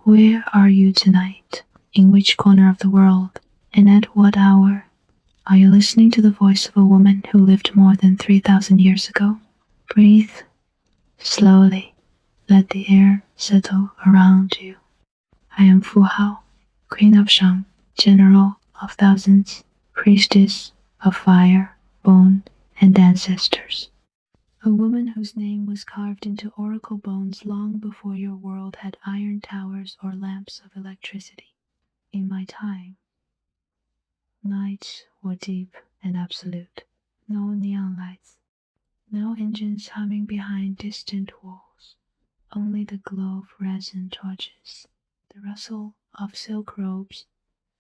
Where are you tonight? In which corner of the world? And at what hour? Are you listening to the voice of a woman who lived more than 3,000 years ago? Breathe slowly. Let the air settle around you. I am Fu Hao, Queen of Shang, General of Thousands, Priestess of Fire, Bone, and Ancestors. A woman whose name was carved into oracle bones long before your world had iron towers or lamps of electricity. In my time, nights were deep and absolute. No neon lights, no engines humming behind distant walls, only the glow of resin torches, the rustle of silk robes,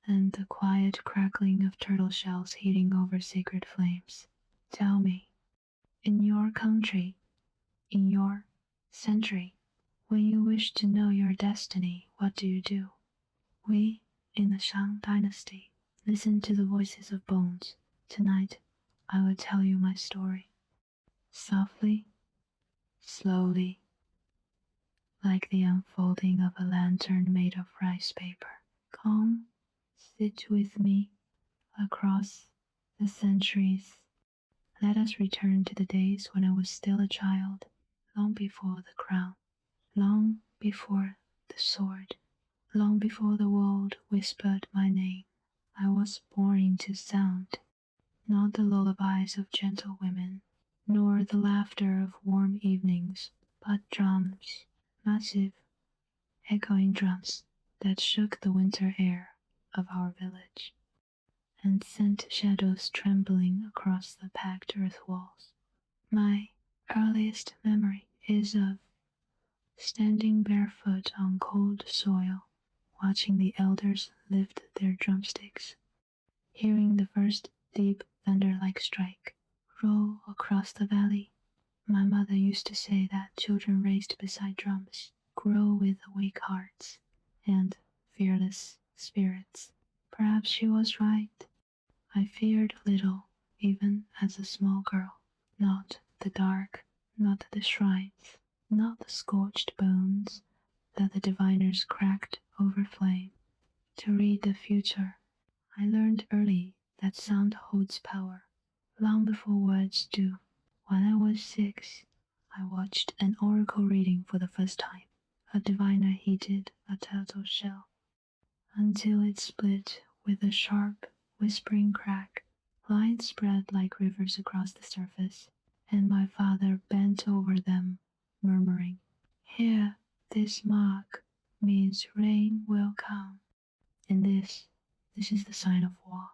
and the quiet crackling of turtle shells heating over sacred flames. Tell me, in your country, in your century, when you wish to know your destiny, what do you do? We, in the Shang Dynasty, listen to the voices of bones. Tonight, I will tell you my story. Softly, slowly, like the unfolding of a lantern made of rice paper. Come, sit with me across the centuries. Let us return to the days when I was still a child, long before the crown, long before the sword, long before the world whispered my name. I was born into sound, not the lullabies of gentle women, nor the laughter of warm evenings, but drums, massive, echoing drums that shook the winter air of our village and sent shadows trembling across the packed earth walls. My earliest memory is of standing barefoot on cold soil, watching the elders lift their drumsticks, hearing the first deep thunder-like strike roll across the valley. My mother used to say that children raised beside drums grow with awake hearts and fearless spirits. Perhaps she was right. I feared little, even as a small girl. Not the dark, not the shrines, not the scorched bones that the diviners cracked over flame. To read the future, I learned early that sound holds power, long before words do. When I was 6, I watched an oracle reading for the first time. A diviner heated a turtle shell until it split with a sharp, whispering crack. Lines spread like rivers across the surface, and my father bent over them, murmuring, "Here, this mark means rain will come. And this is the sign of war.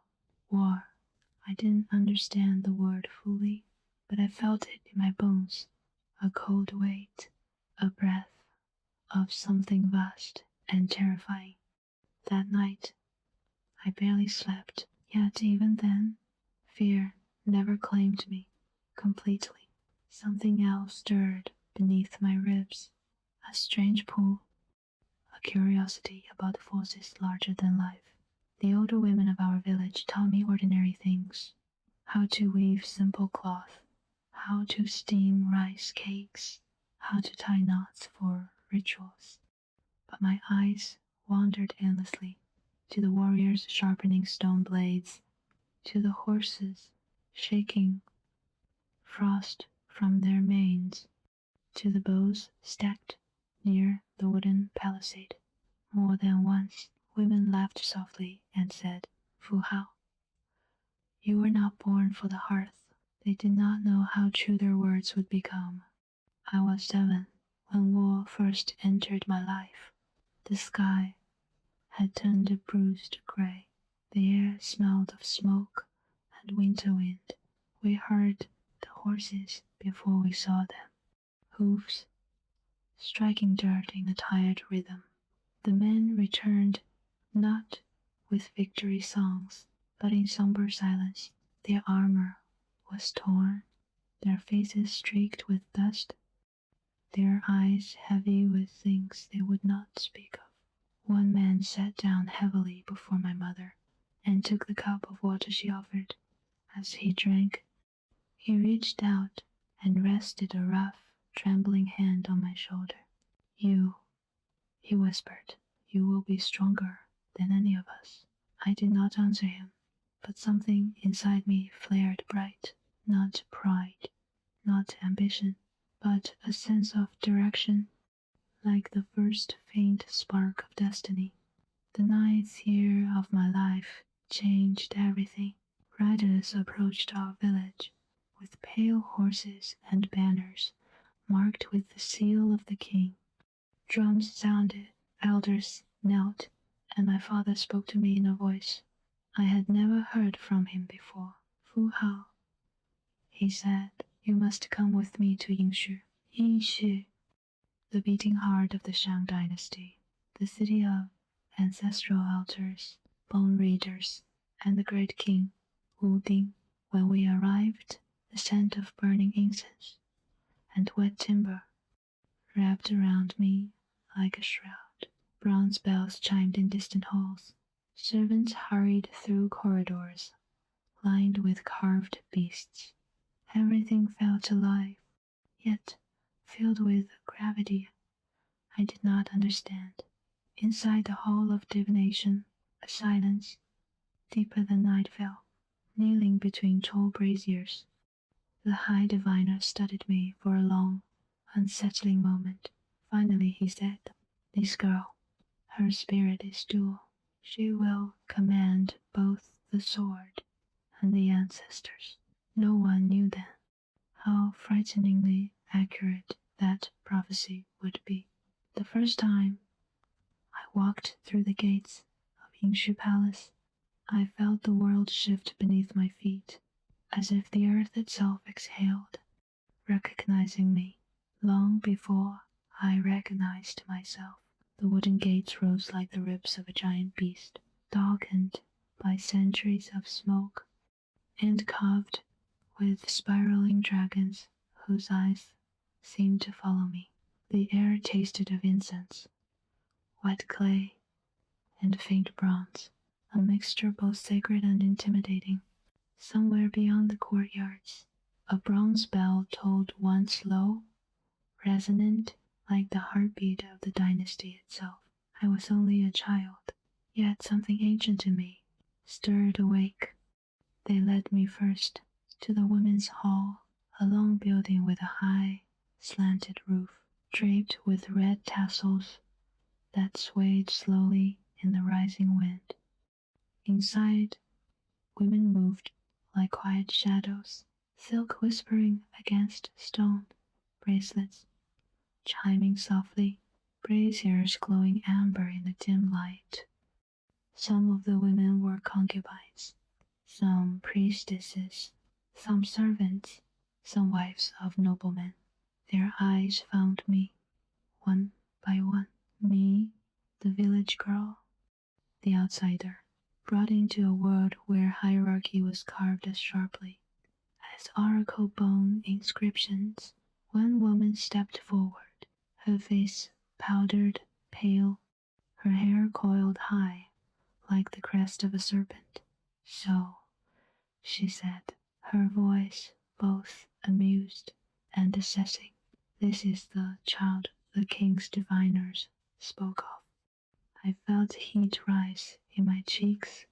War." I didn't understand the word fully, but I felt it in my bones, a cold weight, a breath of something vast and terrifying. That night, I barely slept, yet even then, fear never claimed me completely. Something else stirred beneath my ribs, a strange pull, a curiosity about forces larger than life. The older women of our village taught me ordinary things: how to weave simple cloth, how to steam rice cakes, how to tie knots for rituals. But my eyes wandered endlessly, to the warriors sharpening stone blades, to the horses shaking frost from their manes, to the bows stacked near the wooden palisade. More than once, women laughed softly and said, "Fu Hao, you were not born for the hearth." They did not know how true their words would become. I was 7 when war first entered my life. The sky had turned a bruised gray. The air smelled of smoke and winter wind. We heard the horses before we saw them, hoofs striking dirt in a tired rhythm. The men returned not with victory songs, but in somber silence. Their armor was torn, their faces streaked with dust, their eyes heavy with things they would not speak of. One man sat down heavily before my mother and took the cup of water she offered. As he drank, he reached out and rested a rough, trembling hand on my shoulder. "You," he whispered, you will be stronger than any of us. I did not answer him, but something inside me flared bright, not pride, not ambition, but a sense of direction, like the first faint spark of destiny. The ninth year of my life changed everything. Riders approached our village with pale horses and banners marked with the seal of the king. Drums sounded, elders knelt, and my father spoke to me in a voice I had never heard from him before. Fu Hao, he said, you must come with me to Yingshi. Yingshi, the beating heart of the Shang Dynasty, the city of ancestral altars, bone readers, and the great king, Wu Ding. When we arrived, the scent of burning incense and wet timber wrapped around me like a shroud. Bronze bells chimed in distant halls. Servants hurried through corridors lined with carved beasts. Everything felt alive, yet filled with gravity I did not understand. Inside the hall of divination, a silence deeper than night fell. Kneeling between tall braziers, the high diviner studied me for a long, unsettling moment. Finally he said, this girl, her spirit is dual. She will command both the sword and the ancestors. No one knew then how frighteningly accurate that prophecy would be. The first time I walked through the gates of Yingshi Palace, I felt the world shift beneath my feet, as if the earth itself exhaled, recognizing me. Long before I recognized myself, the wooden gates rose like the ribs of a giant beast, darkened by centuries of smoke, and carved with spiraling dragons whose eyes seemed to follow me. The air tasted of incense, wet clay, and faint bronze, a mixture both sacred and intimidating. Somewhere beyond the courtyards, a bronze bell tolled once low, resonant like the heartbeat of the dynasty itself. I was only a child, yet something ancient in me stirred awake. They led me first to the women's hall, a long building with a high, slanted roof, draped with red tassels that swayed slowly in the rising wind. Inside, women moved like quiet shadows, silk whispering against stone, bracelets chiming softly, braziers glowing amber in the dim light. Some of the women were concubines, some priestesses, some servants, some wives of noblemen. Their eyes found me, one by one. Me, the village girl, the outsider, brought into a world where hierarchy was carved as sharply as oracle bone inscriptions. One woman stepped forward, her face powdered pale, her hair coiled high like the crest of a serpent. So, she said, her voice both amused and assessing, this is the child the king's diviners spoke of. I felt heat rise in my cheeks,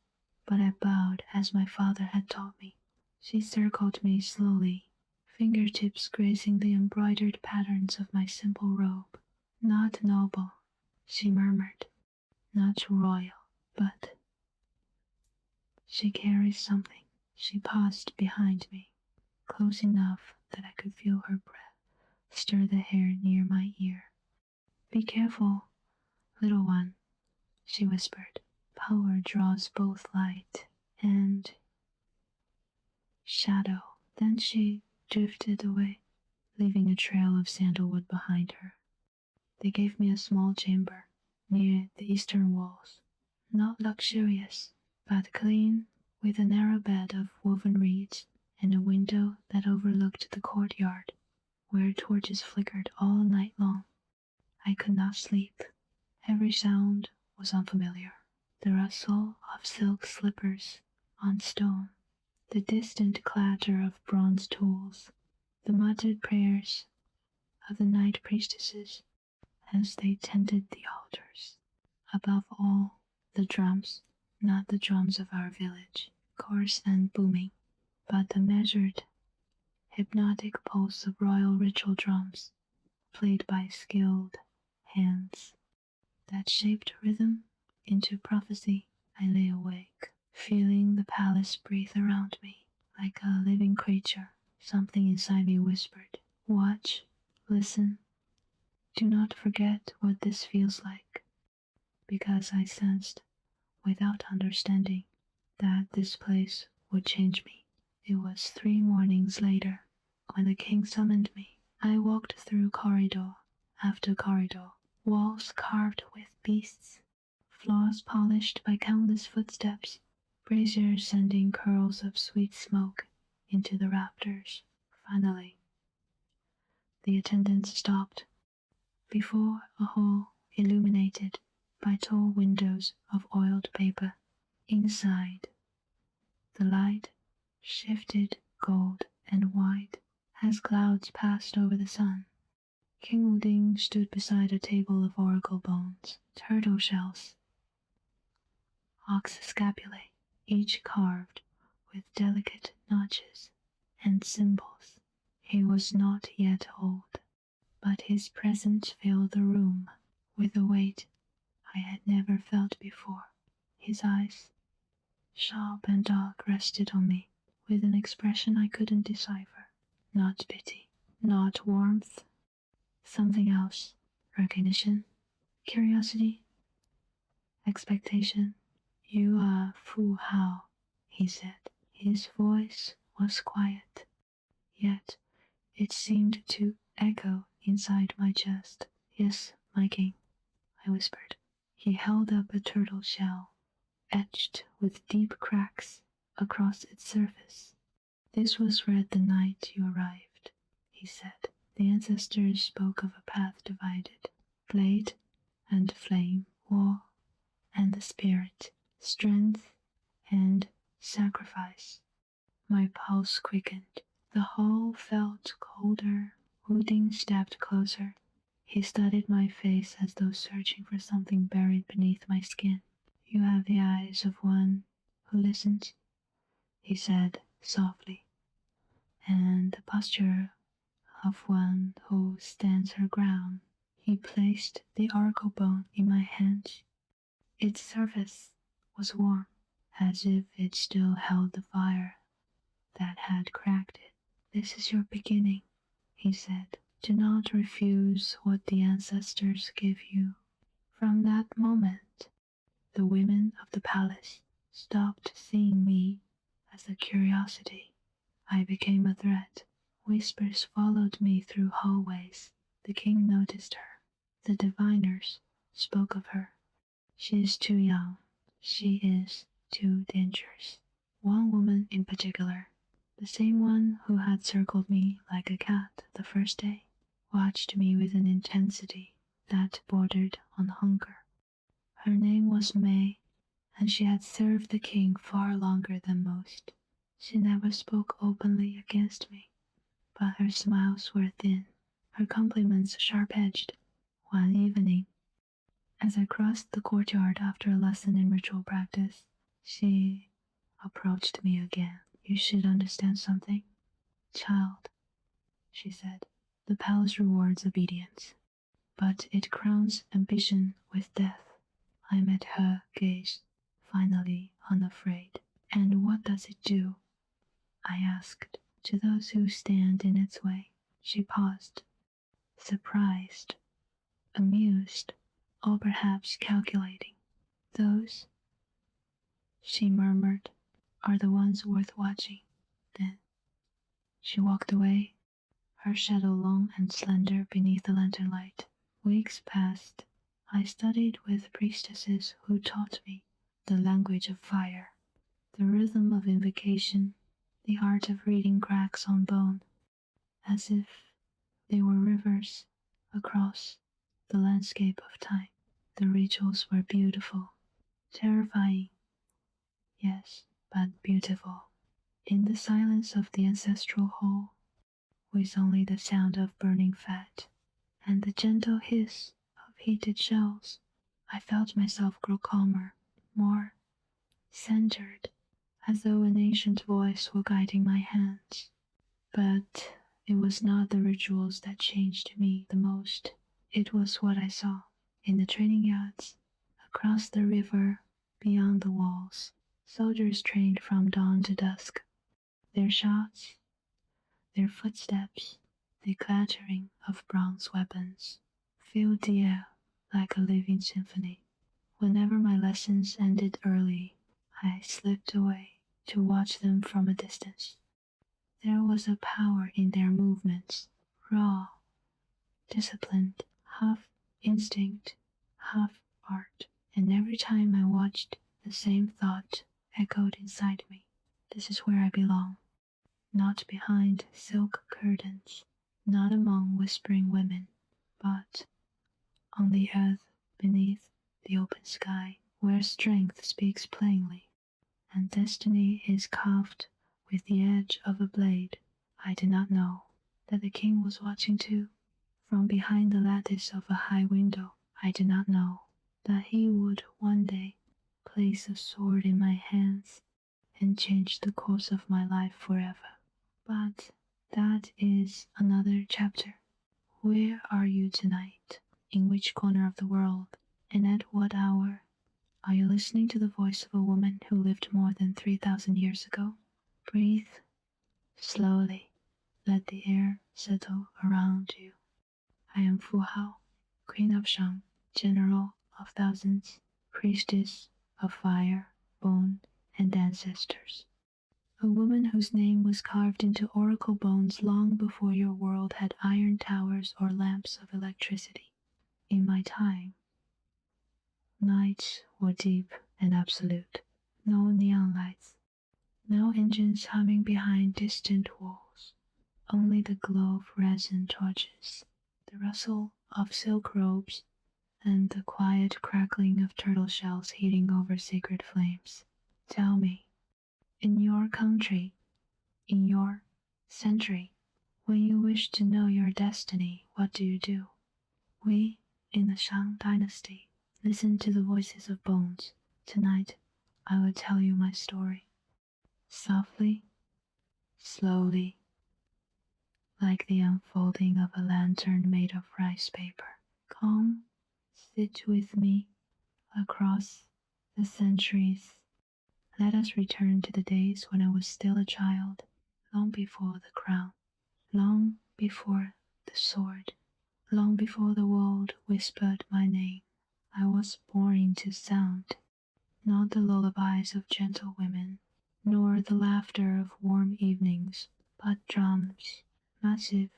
but I bowed as my father had taught me. She circled me slowly, fingertips grazing the embroidered patterns of my simple robe. Not noble, she murmured, not royal, but she carries something. She paused behind me, close enough that I could feel her breath stir the hair near my ear. Be careful, little one, she whispered. Power draws both light and shadow. Then she drifted away, leaving a trail of sandalwood behind her. They gave me a small chamber near the eastern walls, not luxurious, but clean, with a narrow bed of woven reeds and a window that overlooked the courtyard, where torches flickered all night long. I could not sleep. Every sound was unfamiliar. The rustle of silk slippers on stone, the distant clatter of bronze tools, the muttered prayers of the night priestesses as they tended the altars. Above all, the drums, not the drums of our village, coarse and booming, but the measured, hypnotic pulse of royal ritual drums, played by skilled hands, that shaped rhythm into prophecy. I lay awake, feeling the palace breathe around me like a living creature. Something inside me whispered, "Watch, listen, do not forget what this feels like," because I sensed, without understanding, that this place would change me. It was 3 mornings later when the king summoned me. I walked through corridor after corridor, walls carved with beasts, floors polished by countless footsteps, braziers sending curls of sweet smoke into the rafters. Finally, the attendants stopped before a hall illuminated by tall windows of oiled paper. Inside, the light shifted gold and white as clouds passed over the sun. King Wuding stood beside a table of oracle bones, turtle shells, ox scapulae, each carved with delicate notches and symbols. He was not yet old, but his presence filled the room with a weight I had never felt before. His eyes, sharp and dark, rested on me with an expression I couldn't decipher. Not pity, not warmth, something else. Recognition, curiosity, expectation. "You are Fu Hao," he said. His voice was quiet, yet it seemed to echo inside my chest. "Yes, my king," I whispered. He held up a turtle shell, etched with deep cracks across its surface. "This was read the night you arrived," he said. "The ancestors spoke of a path divided, blade and flame, war and the spirit, strength and sacrifice." My pulse quickened. The hall felt colder. Wuding stepped closer. He studied my face as though searching for something buried beneath my skin. "You have the eyes of one who listens," he said softly, "and the posture of one who stands her ground." He placed the oracle bone in my hand. Its surface was warm, as if it still held the fire that had cracked it. "This is your beginning," he said. "Do not refuse what the ancestors give you." From that moment, the women of the palace stopped seeing me as a curiosity. I became a threat. Whispers followed me through hallways. The king noticed her. The diviners spoke of her. "She is too young. She is too dangerous." One woman in particular, the same one who had circled me like a cat the first day, watched me with an intensity that bordered on hunger. Her name was May, and she had served the king far longer than most. She never spoke openly against me, but her smiles were thin, her compliments sharp-edged. One evening, as I crossed the courtyard after a lesson in ritual practice, she approached me again. "You should understand something, child," she said. "The palace rewards obedience, but it crowns ambition with death." I met her gaze, finally unafraid. "And what does it do?" I asked. "To those who stand in its way." She paused, surprised, amused, or perhaps calculating. "Those," she murmured, "are the ones worth watching." Then she walked away, her shadow long and slender beneath the lantern light. Weeks passed. I studied with priestesses who taught me the language of fire, the rhythm of invocation, the art of reading cracks on bone, as if they were rivers across the landscape of time. The rituals were beautiful, terrifying, yes, but beautiful. In the silence of the ancestral hall, with only the sound of burning fat and the gentle hiss of heated shells, I felt myself grow calmer, more centered, as though an ancient voice were guiding my hands. But it was not the rituals that changed me the most. It was what I saw in the training yards, across the river, beyond the walls. Soldiers trained from dawn to dusk. Their shots, their footsteps, the clattering of bronze weapons filled the air like a living symphony. Whenever my lessons ended early, I slipped away to watch them from a distance. There was a power in their movements, raw, disciplined, half instinct, half art, and every time I watched, the same thought echoed inside me. This is where I belong, not behind silk curtains, not among whispering women, but on the earth beneath the open sky, where strength speaks plainly, and destiny is carved with the edge of a blade. I did not know that the king was watching too. From behind the lattice of a high window, I did not know that he would one day place a sword in my hands and change the course of my life forever. But that is another chapter. Where are you tonight? In which corner of the world? And at what hour? Are you listening to the voice of a woman who lived more than 3,000 years ago? Breathe slowly. Let the air settle around you. I am Fu Hao, Queen of Shang, General of Thousands, Priestess of Fire, Bone, and Ancestors. A woman whose name was carved into oracle bones long before your world had iron towers or lamps of electricity. In my time, nights were deep and absolute. No neon lights, no engines humming behind distant walls, only the glow of resin torches, the rustle of silk robes, and the quiet crackling of turtle shells heating over sacred flames. Tell me, in your country, in your century, when you wish to know your destiny, what do you do? We, in the Shang Dynasty, listen to the voices of bones. Tonight, I will tell you my story. Softly, slowly, like the unfolding of a lantern made of rice paper. Come, sit with me across the centuries. Let us return to the days when I was still a child, long before the crown, long before the sword, long before the world whispered my name. I was born into sound, not the lullabies of gentle women, nor the laughter of warm evenings, but drums, massive,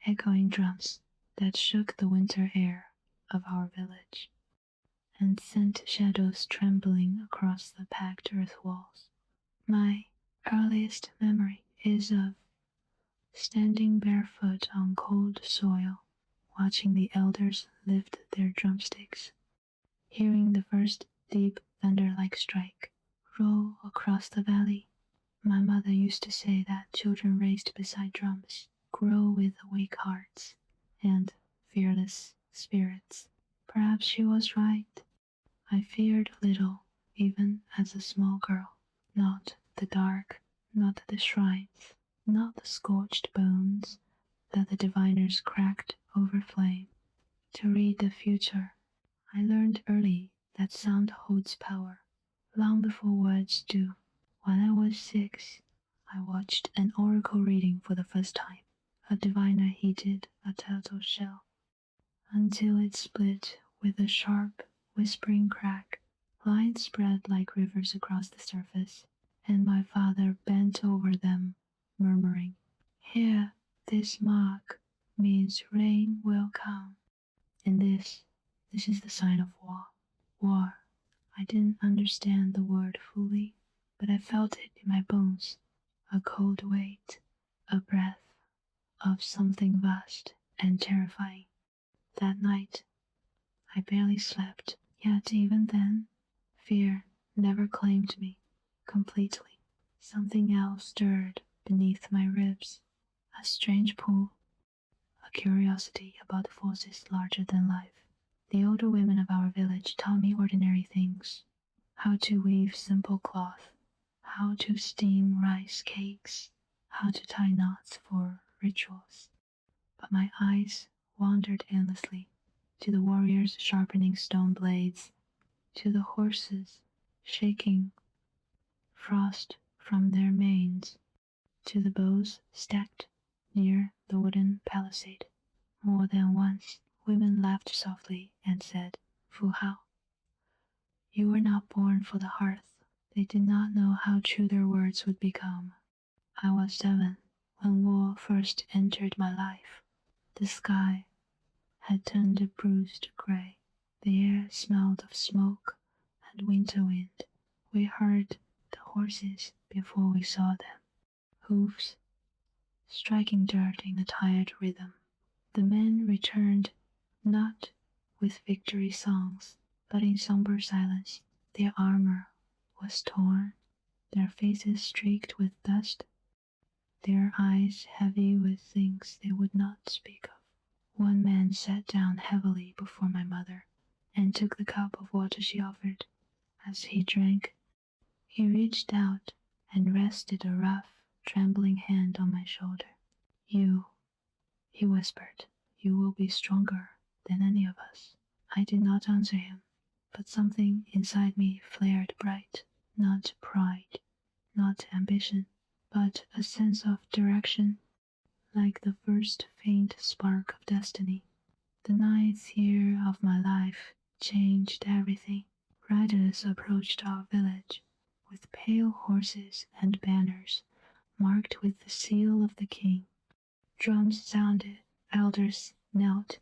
echoing drums that shook the winter air of our village and sent shadows trembling across the packed earth walls. My earliest memory is of standing barefoot on cold soil, watching the elders lift their drumsticks, hearing the first deep thunder-like strike roll across the valley. My mother used to say that children raised beside drums grow with weak hearts and fearless spirits. Perhaps she was right. I feared little, even as a small girl. Not the dark, not the shrines, not the scorched bones that the diviners cracked over flame. To read the future, I learned early that sound holds power, long before words do. When I was 6, I watched an oracle reading for the first time. A diviner heated a turtle shell until it split with a sharp, whispering crack. Lines spread like rivers across the surface, and my father bent over them, murmuring, "Here, this mark means rain will come." And this is the sign of war. War. I didn't understand the word fully, but I felt it in my bones, a cold weight, a breath of something vast and terrifying. That night, I barely slept, yet even then, fear never claimed me completely. Something else stirred beneath my ribs, a strange pull, a curiosity about forces larger than life. The older women of our village taught me ordinary things: how to weave simple cloth, how to steam rice cakes, how to tie knots for rituals. But my eyes wandered endlessly, to the warriors sharpening stone blades, to the horses shaking frost from their manes, to the bows stacked near the wooden palisade. More than once, women laughed softly and said, "Fu Hao, you were not born for the hearth." They did not know how true their words would become. I was 7 when war first entered my life. The sky had turned a bruised gray. The air smelled of smoke and winter wind. We heard the horses before we saw them, hoofs striking dirt in a tired rhythm. The men returned not with victory songs, but in somber silence. Their armor was torn, their faces streaked with dust, their eyes heavy with things they would not speak of. One man sat down heavily before my mother and took the cup of water she offered. As he drank, he reached out and rested a rough, trembling hand on my shoulder. "You," he whispered, "you will be stronger than any of us." I did not answer him, but something inside me flared bright. Not pride, not ambition, but a sense of direction, like the first faint spark of destiny. The 9th year of my life changed everything. Riders approached our village with pale horses and banners marked with the seal of the king. Drums sounded, elders knelt,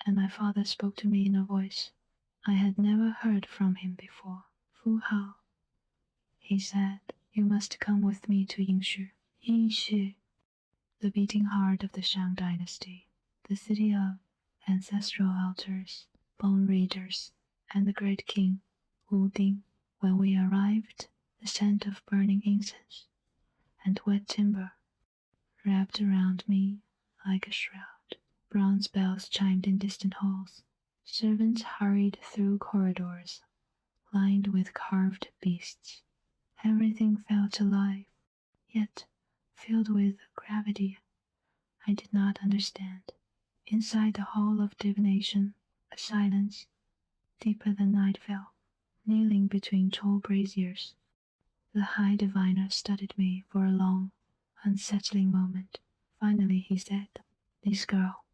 and my father spoke to me in a voice I had never heard from him before. "Fu Hao," he said, "you must come with me to Yingxu." Yingxu, the beating heart of the Shang Dynasty, the city of ancestral altars, bone readers, and the great king, Wu Ding. When we arrived, the scent of burning incense and wet timber wrapped around me like a shroud. Bronze bells chimed in distant halls. Servants hurried through corridors lined with carved beasts. Everything felt alive, yet filled with gravity I did not understand. Inside the hall of divination, a silence deeper than night fell. Kneeling between tall braziers, the high diviner studied me for a long, unsettling moment. Finally he said, "This girl,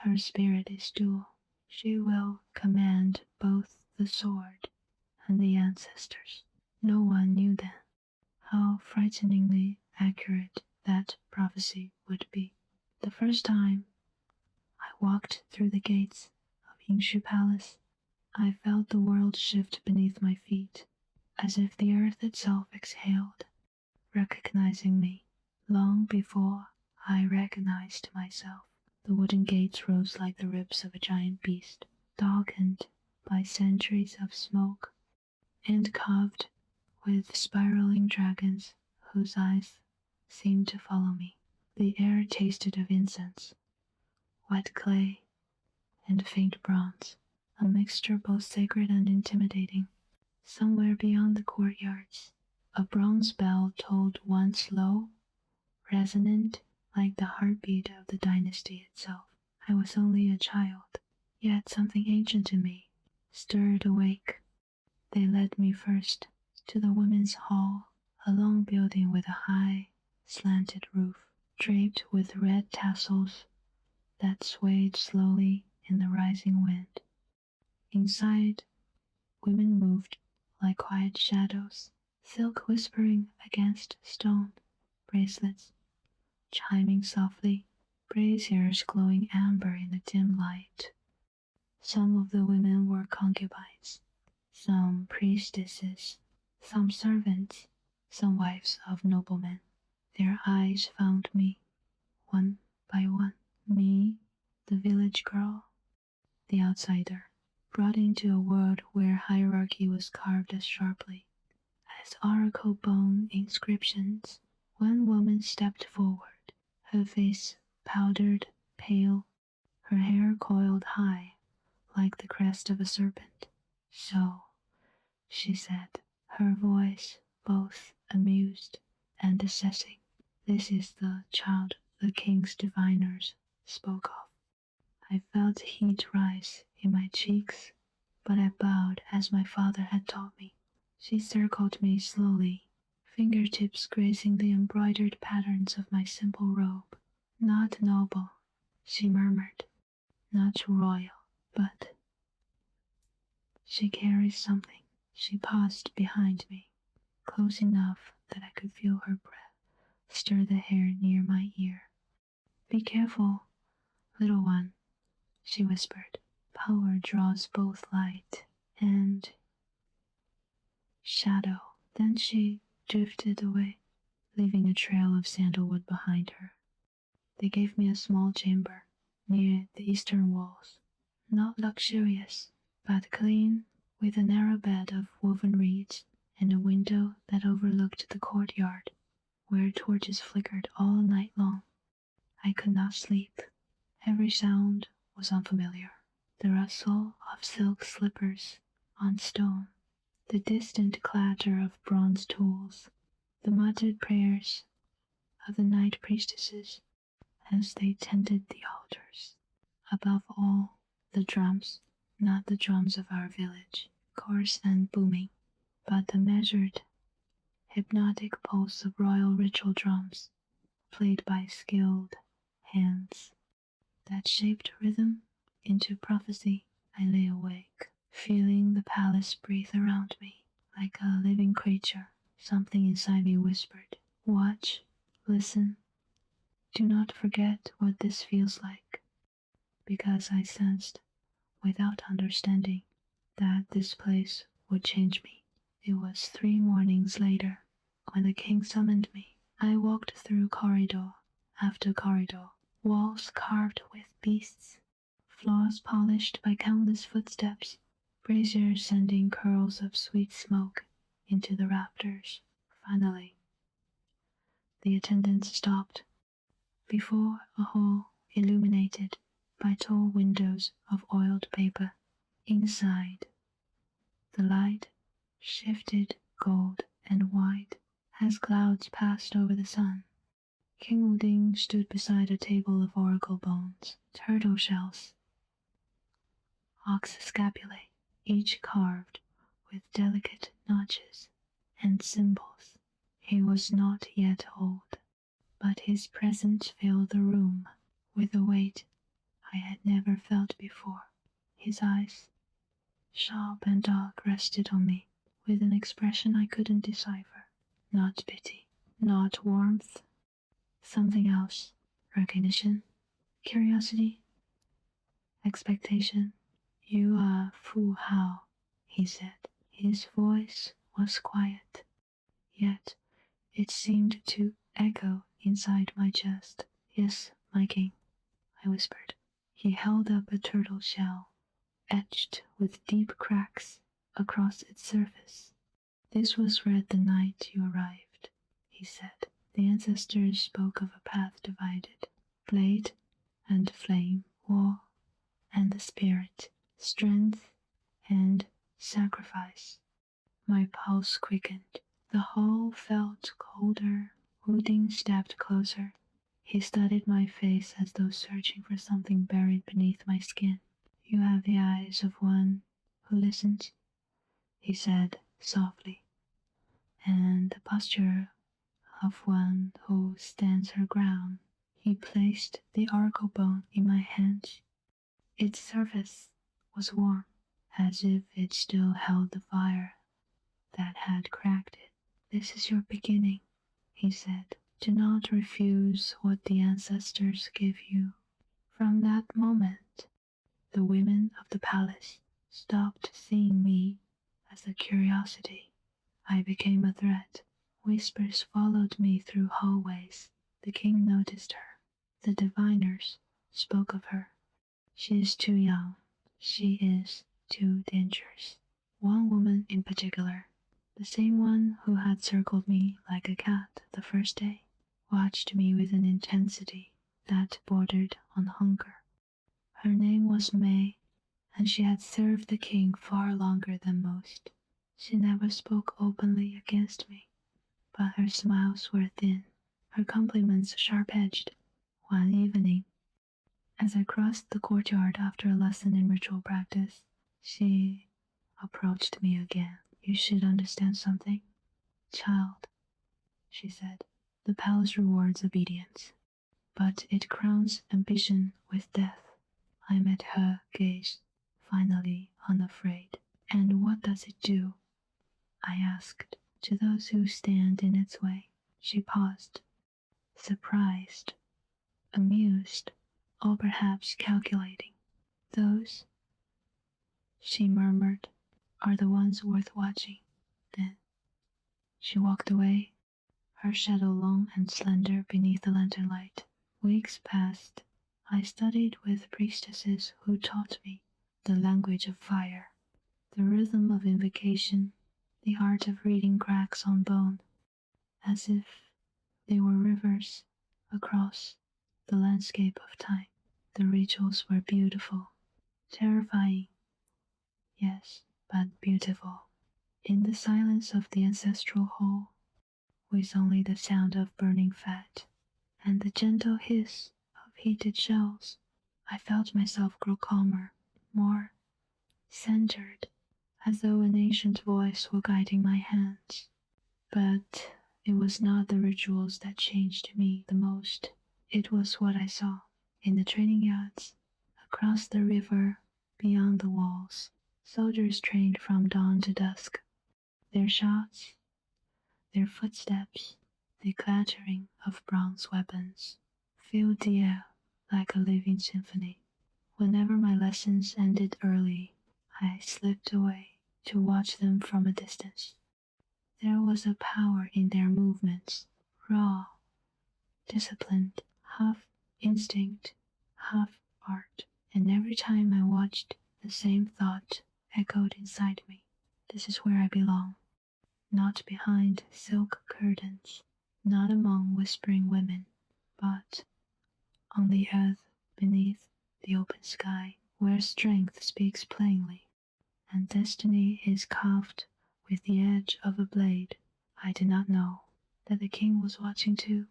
her spirit is dual. She will command both the sword and the ancestors." No one knew then how frighteningly accurate that prophecy would be. The first time I walked through the gates of Yingxu Palace, I felt the world shift beneath my feet, as if the earth itself exhaled, recognizing me. Long before I recognized myself, the wooden gates rose like the ribs of a giant beast, darkened by centuries of smoke, and carved with spiraling dragons whose eyes seemed to follow me. The air tasted of incense, wet clay, and faint bronze, a mixture both sacred and intimidating. Somewhere beyond the courtyards, a bronze bell tolled once low, resonant like the heartbeat of the dynasty itself. I was only a child, yet something ancient in me stirred awake. They led me first to the women's hall, a long building with a high, slanted roof, draped with red tassels that swayed slowly in the rising wind. Inside, women moved like quiet shadows, silk whispering against stone, bracelets chiming softly, braziers glowing amber in the dim light. Some of the women were concubines, some priestesses, some servants, some wives of noblemen. Their eyes found me, one by one. Me, the village girl, the outsider, brought into a world where hierarchy was carved as sharply as oracle bone inscriptions. One woman stepped forward, her face powdered, pale, her hair coiled high, like the crest of a serpent. So, she said, her voice both amused and assessing, this is the child the king's diviners spoke of. I felt heat rise in my cheeks, but I bowed as my father had taught me. She circled me slowly, fingertips grazing the embroidered patterns of my simple robe. Not noble, she murmured, not royal, but she carries something. She paused behind me, close enough that I could feel her breath stir the hair near my ear. Be careful, little one, she whispered. Power draws both light and shadow. Then she drifted away, leaving a trail of sandalwood behind her. They gave me a small chamber near the eastern walls, not luxurious, but clean, with a narrow bed of woven reeds and a window that overlooked the courtyard, where torches flickered all night long. I could not sleep. Every sound was unfamiliar. The rustle of silk slippers on stone, the distant clatter of bronze tools, the muttered prayers of the night priestesses as they tended the altars. Above all, the drums, not the drums of our village, coarse and booming, but the measured, hypnotic pulse of royal ritual drums, played by skilled hands, that shaped rhythm into prophecy. I lay awake, feeling the palace breathe around me like a living creature. Something inside me whispered, watch, listen, do not forget what this feels like, because I sensed, without understanding, that this place would change me. It was 3 mornings later when the king summoned me. I walked through corridor after corridor, walls carved with beasts, floors polished by countless footsteps, braziers sending curls of sweet smoke into the rafters. Finally, the attendants stopped before a hall illuminated by tall windows of oiled paper. Inside, the light shifted gold and white as clouds passed over the sun. King Wuding stood beside a table of oracle bones, turtle shells, ox scapulae, each carved with delicate notches and symbols. He was not yet old, but his presence filled the room with a weight I had never felt before. His eyes, sharp and dark, rested on me with an expression I couldn't decipher. Not pity, not warmth, something else. Recognition, curiosity, expectation. You are Fu Hao, he said. His voice was quiet, yet it seemed to echo inside my chest. Yes, my king, I whispered. He held up a turtle shell, etched with deep cracks across its surface. This was read the night you arrived, he said. The ancestors spoke of a path divided, blade and flame, war and the spirit, strength and sacrifice. My pulse quickened. The hall felt colder. Wuding stepped closer. He studied my face as though searching for something buried beneath my skin. You have the eyes of one who listens, he said softly, and the posture of one who stands her ground. He placed the oracle bone in my hand. Its surface was warm, as if it still held the fire that had cracked it. This is your beginning, he said. Do not refuse what the ancestors give you. From that moment, the women of the palace stopped seeing me as a curiosity. I became a threat. Whispers followed me through hallways. The king noticed her. The diviners spoke of her. She is too young. She is too dangerous. One woman in particular, the same one who had circled me like a cat the first day, watched me with an intensity that bordered on hunger. Her name was May, and she had served the king far longer than most. She never spoke openly against me, but her smiles were thin, her compliments sharp-edged. One evening, as I crossed the courtyard after a lesson in ritual practice, she approached me again. "You should understand something, child," she said. "The palace rewards obedience, but it crowns ambition with death." I met her gaze, finally unafraid. "And what does it do?" I asked. "To those who stand in its way." She paused, surprised, amused, or perhaps calculating. "Those," she murmured, "are the ones worth watching." Then she walked away, her shadow long and slender beneath the lantern light. Weeks passed. I studied with priestesses who taught me the language of fire, the rhythm of invocation, the art of reading cracks on bone, as if they were rivers across the landscape of time. The rituals were beautiful, terrifying, yes, but beautiful. In the silence of the ancestral hall, with only the sound of burning fat and the gentle hiss of heated shells, I felt myself grow calmer, more centered, as though an ancient voice were guiding my hands. But it was not the rituals that changed me the most. It was what I saw in the training yards, across the river, beyond the walls. Soldiers trained from dawn to dusk. Their shots, their footsteps, the clattering of bronze weapons filled the air like a living symphony. Whenever my lessons ended early, I slipped away to watch them from a distance. There was a power in their movements, raw, disciplined, half instinct, half art, and every time I watched, the same thought echoed inside me. This is where I belong. Not behind silk curtains, not among whispering women, but on the earth beneath the open sky, where strength speaks plainly, and destiny is carved with the edge of a blade. I did not know that the king was watching too.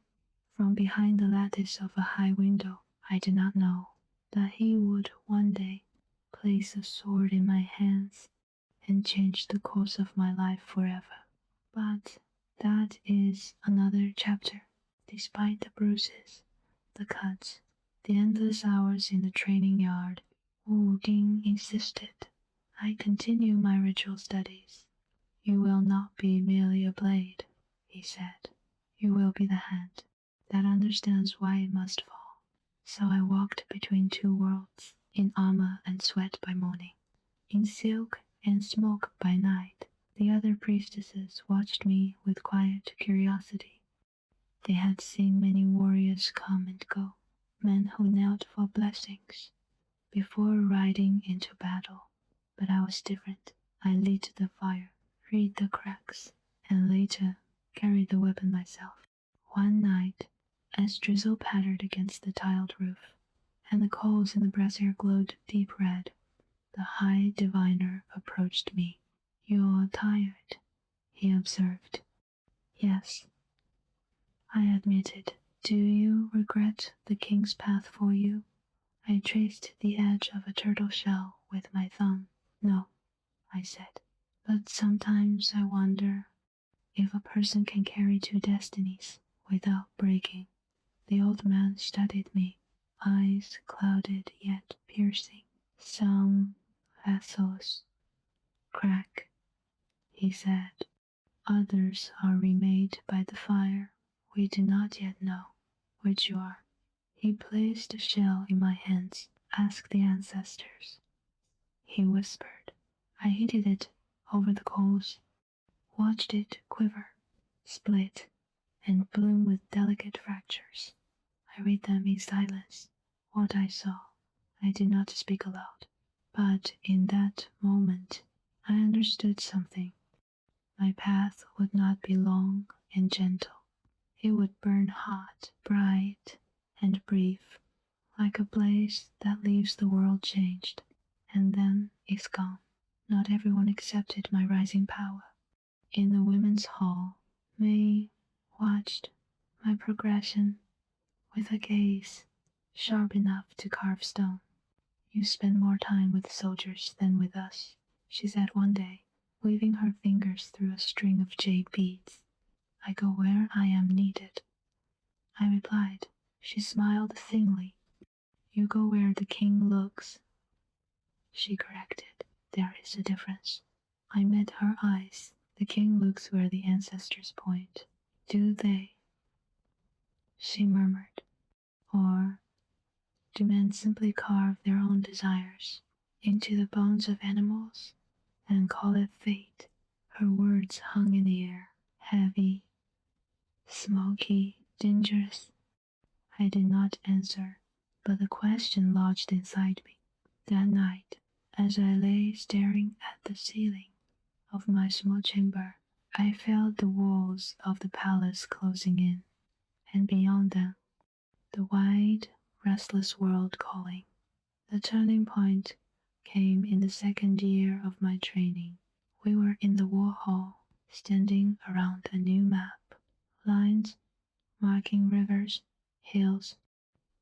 From behind the lattice of a high window, I did not know that he would one day place a sword in my hands and change the course of my life forever. But that is another chapter. Despite the bruises, the cuts, the endless hours in the training yard, Wu Ding insisted I continue my ritual studies. "You will not be merely a blade," he said. "You will be the hand that understands why it must fall." So I walked between two worlds, in armor and sweat by morning, in silk and smoke by night. The other priestesses watched me with quiet curiosity. They had seen many warriors come and go, men who knelt for blessings before riding into battle. But I was different. I lit the fire, read the cracks, and later carried the weapon myself. One night, as drizzle pattered against the tiled roof, and the coals in the brazier glowed deep red, the high diviner approached me. "You're tired," he observed. "Yes," I admitted. "Do you regret the king's path for you?" I traced the edge of a turtle shell with my thumb. "No," I said. "But sometimes I wonder if a person can carry two destinies without breaking." The old man studied me, eyes clouded yet piercing. "Some vessels crack," he said. "Others are remade by the fire. We do not yet know which you are." He placed a shell in my hands. "Ask the ancestors," he whispered. I heated it over the coals, watched it quiver, split, and bloom with delicate fractures. I read them in silence. What I saw, I did not speak aloud. But in that moment, I understood something. My path would not be long and gentle. It would burn hot, bright, and brief, like a blaze that leaves the world changed. and then it's gone. Not everyone accepted my rising power. In the women's hall, May watched my progression with a gaze sharp enough to carve stone. You spend more time with soldiers than with us, she said one day, weaving her fingers through a string of jade beads. I go where I am needed. I replied. She smiled thinly. You go where the king looks. She corrected. There is a difference. I met her eyes. The king looks where the ancestors point. Do they? She murmured. Or do men simply carve their own desires into the bones of animals and call it fate? Her words hung in the air, heavy, smoky, dangerous. I did not answer, but the question lodged inside me. That night, as I lay staring at the ceiling of my small chamber, I felt the walls of the palace closing in, and beyond them, the wide, restless world calling. The turning point came in the second year of my training. We were in the war hall, standing around a new map, lines marking rivers, hills,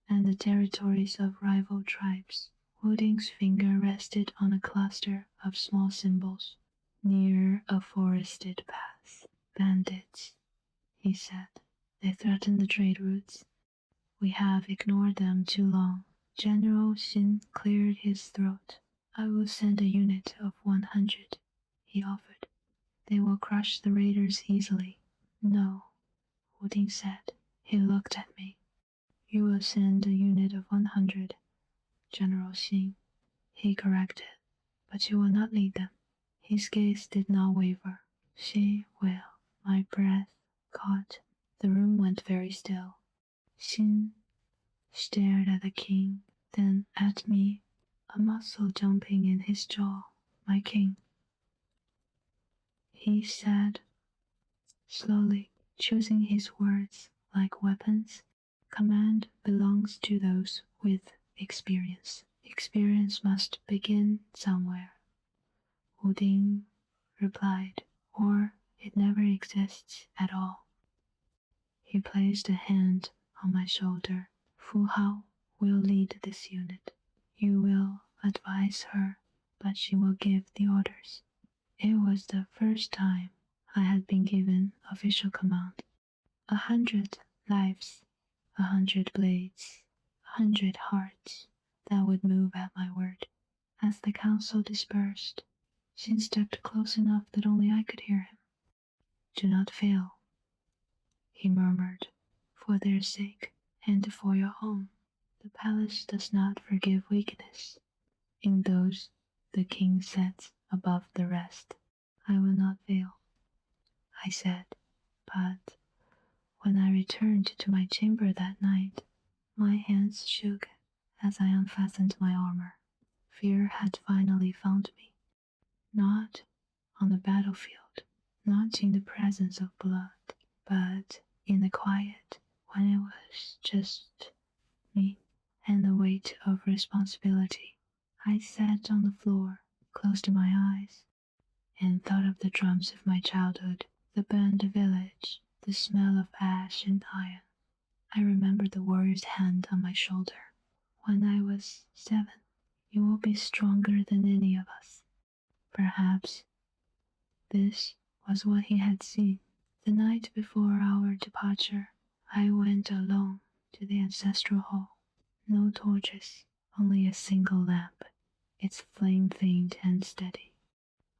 and the territories of rival tribes. Wooding's finger rested on a cluster of small symbols near a forested path. Bandits, he said. They threaten the trade routes. We have ignored them too long. General Xin cleared his throat. I will send a unit of 100, he offered. They will crush the raiders easily. No, Wooding said. He looked at me. You will send a unit of 100, General Xin, he corrected, but you will not lead them. His gaze did not waver. She will. My breath caught. The room went very still. Xin stared at the king, then at me, a muscle jumping in his jaw. My king, he said, slowly, choosing his words like weapons. Command belongs to those with experience. Experience must begin somewhere. Wooding replied, or it never exists at all. He placed a hand on my shoulder. Fu Hao will lead this unit. You will advise her, but she will give the orders. It was the first time I had been given official command. 100 lives, 100 blades, 100 hearts that would move at my word. As the council dispersed, Xin stepped close enough that only I could hear him. Do not fail, he murmured, for their sake and for your own. The palace does not forgive weakness. In those the king sets above the rest. I will not fail, I said, but when I returned to my chamber that night, my hands shook as I unfastened my armor. Fear had finally found me. Not on the battlefield, not in the presence of blood, but in the quiet when it was just me and the weight of responsibility. I sat on the floor, closed my eyes, and thought of the drums of my childhood, the burned village, the smell of ash and iron. I remembered the warrior's hand on my shoulder. When I was 7, you will be stronger than any of us. Perhaps this was what he had seen. The night before our departure, I went alone to the ancestral hall. No torches, only a single lamp, its flame faint and steady.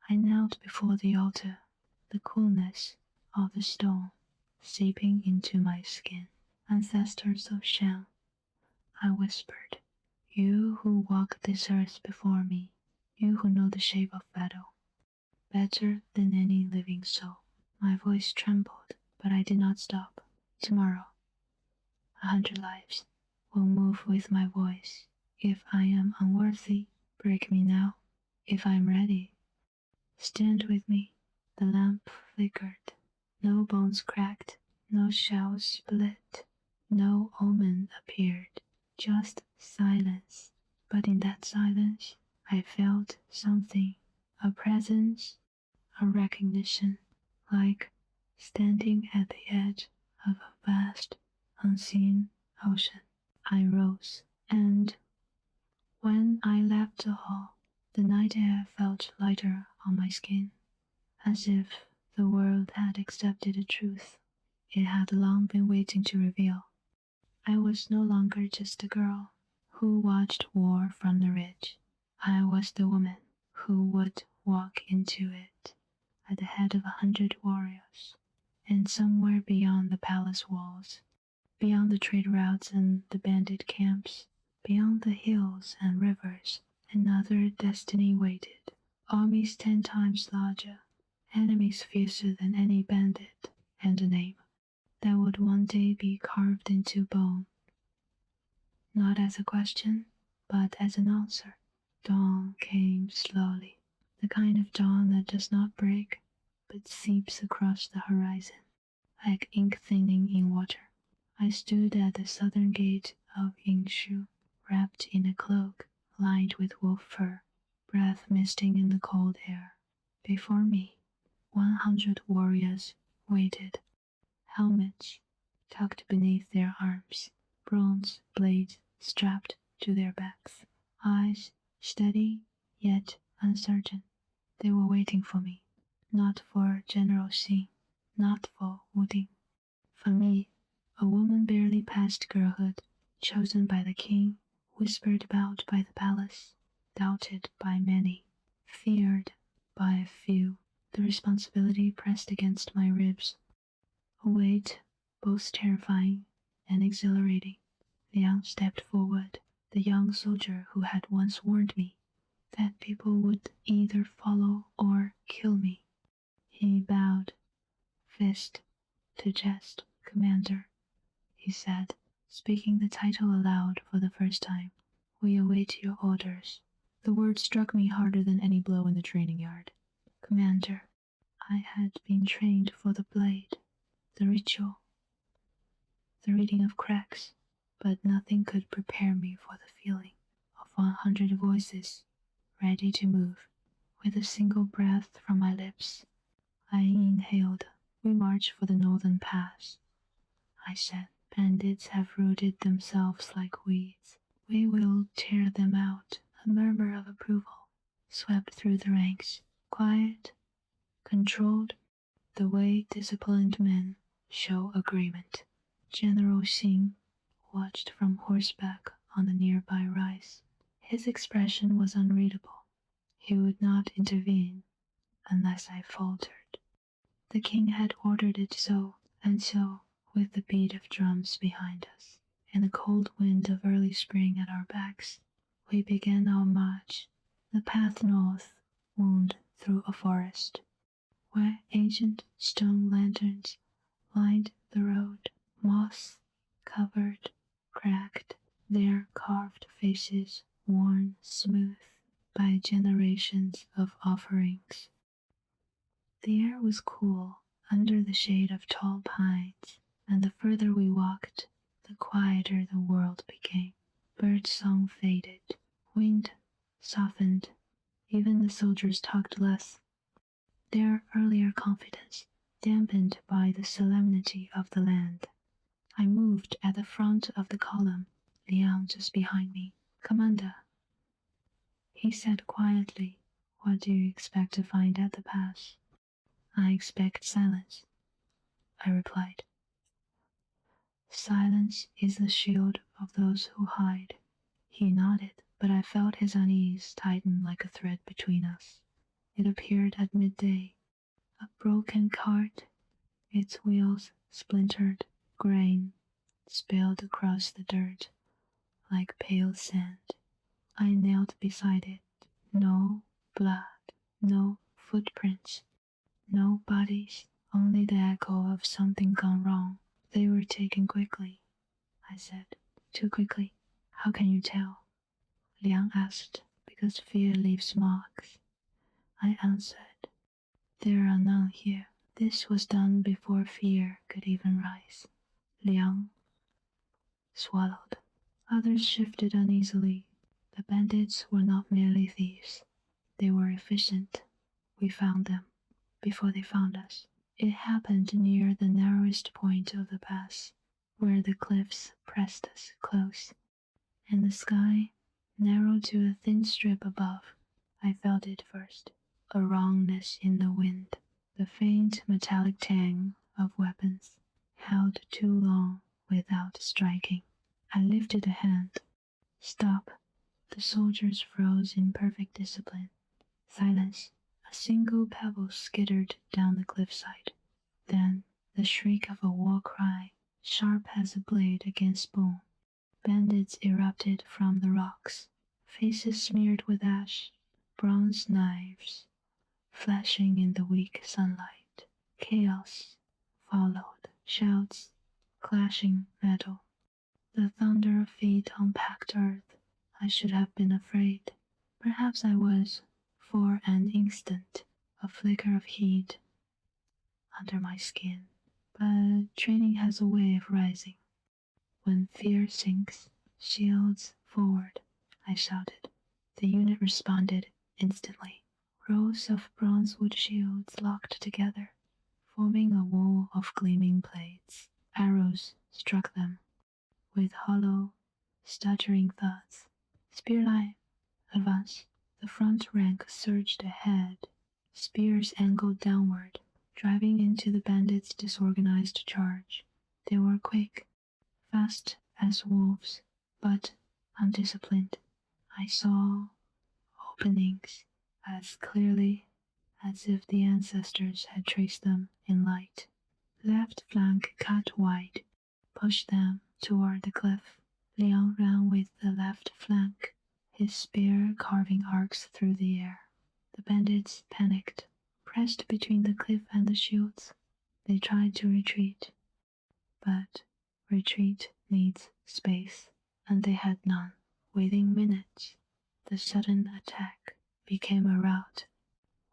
I knelt before the altar, the coolness of the stone seeping into my skin. Ancestors of Shang, I whispered, you who walk this earth before me, you who know the shape of battle, better than any living soul. My voice trembled, but I did not stop. Tomorrow, 100 lives will move with my voice. If I am unworthy, break me now. If I am ready, stand with me. The lamp flickered. No bones cracked, no shells split, no omen appeared, just silence. But in that silence, I felt condition, like standing at the edge of a vast, unseen ocean. I rose, and when I left the hall, the night air felt lighter on my skin, as if the world had accepted a truth it had long been waiting to reveal. I was no longer just a girl who watched war from the ridge. I was the woman who would walk into it at the head of 100 warriors, and somewhere beyond the palace walls, beyond the trade routes and the bandit camps, beyond the hills and rivers, another destiny waited. Armies 10 times larger, enemies fiercer than any bandit, and a name that would one day be carved into bone. Not as a question, but as an answer. Dawn came slowly, the kind of dawn that does not break, but seeps across the horizon, like ink thinning in water. I stood at the southern gate of Yingshu, wrapped in a cloak lined with wolf fur, breath misting in the cold air. Before me, 100 warriors waited, helmets tucked beneath their arms, bronze blades strapped to their backs, eyes steady yet uncertain. They were waiting for me, not for General Xin, not for Wu Ding. For me, a woman barely past girlhood, chosen by the king, whispered about by the palace, doubted by many, feared by a few. The responsibility pressed against my ribs, a weight both terrifying and exhilarating. Liang stepped forward, the young soldier who had once warned me that people would either follow or kill me. He bowed, fist to chest. Commander, he said, speaking the title aloud for the first time. We await your orders. The word struck me harder than any blow in the training yard. Commander, I had been trained for the blade, the ritual, the reading of cracks, but nothing could prepare me for the feeling of 100 voices, ready to move. With a single breath from my lips, I inhaled. We march for the northern pass, I said. Bandits have rooted themselves like weeds. We will tear them out. A murmur of approval swept through the ranks, quiet, controlled, the way disciplined men show agreement. General Xin watched from horseback on the nearby rise. His expression was unreadable. He would not intervene unless I faltered. The king had ordered it so, and so, with the beat of drums behind us, and the cold wind of early spring at our backs, we began our march. The path north wound through a forest, where ancient stone lanterns lined the road, moss-covered, cracked, their carved faces worn smooth by generations of offerings. The air was cool under the shade of tall pines, and the further we walked, the quieter the world became. Birdsong faded, wind softened, even the soldiers talked less, their earlier confidence dampened by the solemnity of the land. I moved at the front of the column, Liang just behind me. Commander, he said quietly, what do you expect to find at the pass? I expect silence, I replied. Silence is the shield of those who hide. He nodded, but I felt his unease tighten like a thread between us. It appeared at midday. A broken cart, its wheels splintered, grain spilled across the dirt like pale sand. I knelt beside it. No blood, no footprints, no bodies, only the echo of something gone wrong. They were taken quickly, I said. Too quickly. How can you tell? Liang asked. Because fear leaves marks. I answered. There are none here. This was done before fear could even rise. Liang swallowed. Others shifted uneasily. The bandits were not merely thieves. They were efficient. We found them. before they found us. It happened near the narrowest point of the pass, where the cliffs pressed us close, and the sky narrowed to a thin strip above. I felt it first, a wrongness in the wind, the faint metallic tang of weapons held too long without striking. I lifted a hand. Stop. The soldiers froze in perfect discipline. Silence. A single pebble skittered down the cliffside. Then the shriek of a war cry, sharp as a blade against bone. Bandits erupted from the rocks, faces smeared with ash, bronze knives flashing in the weak sunlight. Chaos followed, shouts, clashing metal, the thunder of feet on packed earth. I should have been afraid. Perhaps I was, for an instant, a flicker of heat under my skin. But training has a way of rising. When fear sinks, shields forward, I shouted. The unit responded instantly. Rows of bronzewood shields locked together, forming a wall of gleaming plates. Arrows struck them with hollow, stuttering thuds. Spearline, advance. The front rank surged ahead, spears angled downward, driving into the bandits' disorganized charge. They were quick, fast as wolves, but undisciplined. I saw openings as clearly as if the ancestors had traced them in light. Left flank cut wide, pushed them toward the cliff. Liang ran with the left flank, his spear carving arcs through the air. The bandits panicked, pressed between the cliff and the shields. They tried to retreat, but retreat needs space, and they had none. Within minutes, the sudden attack became a rout.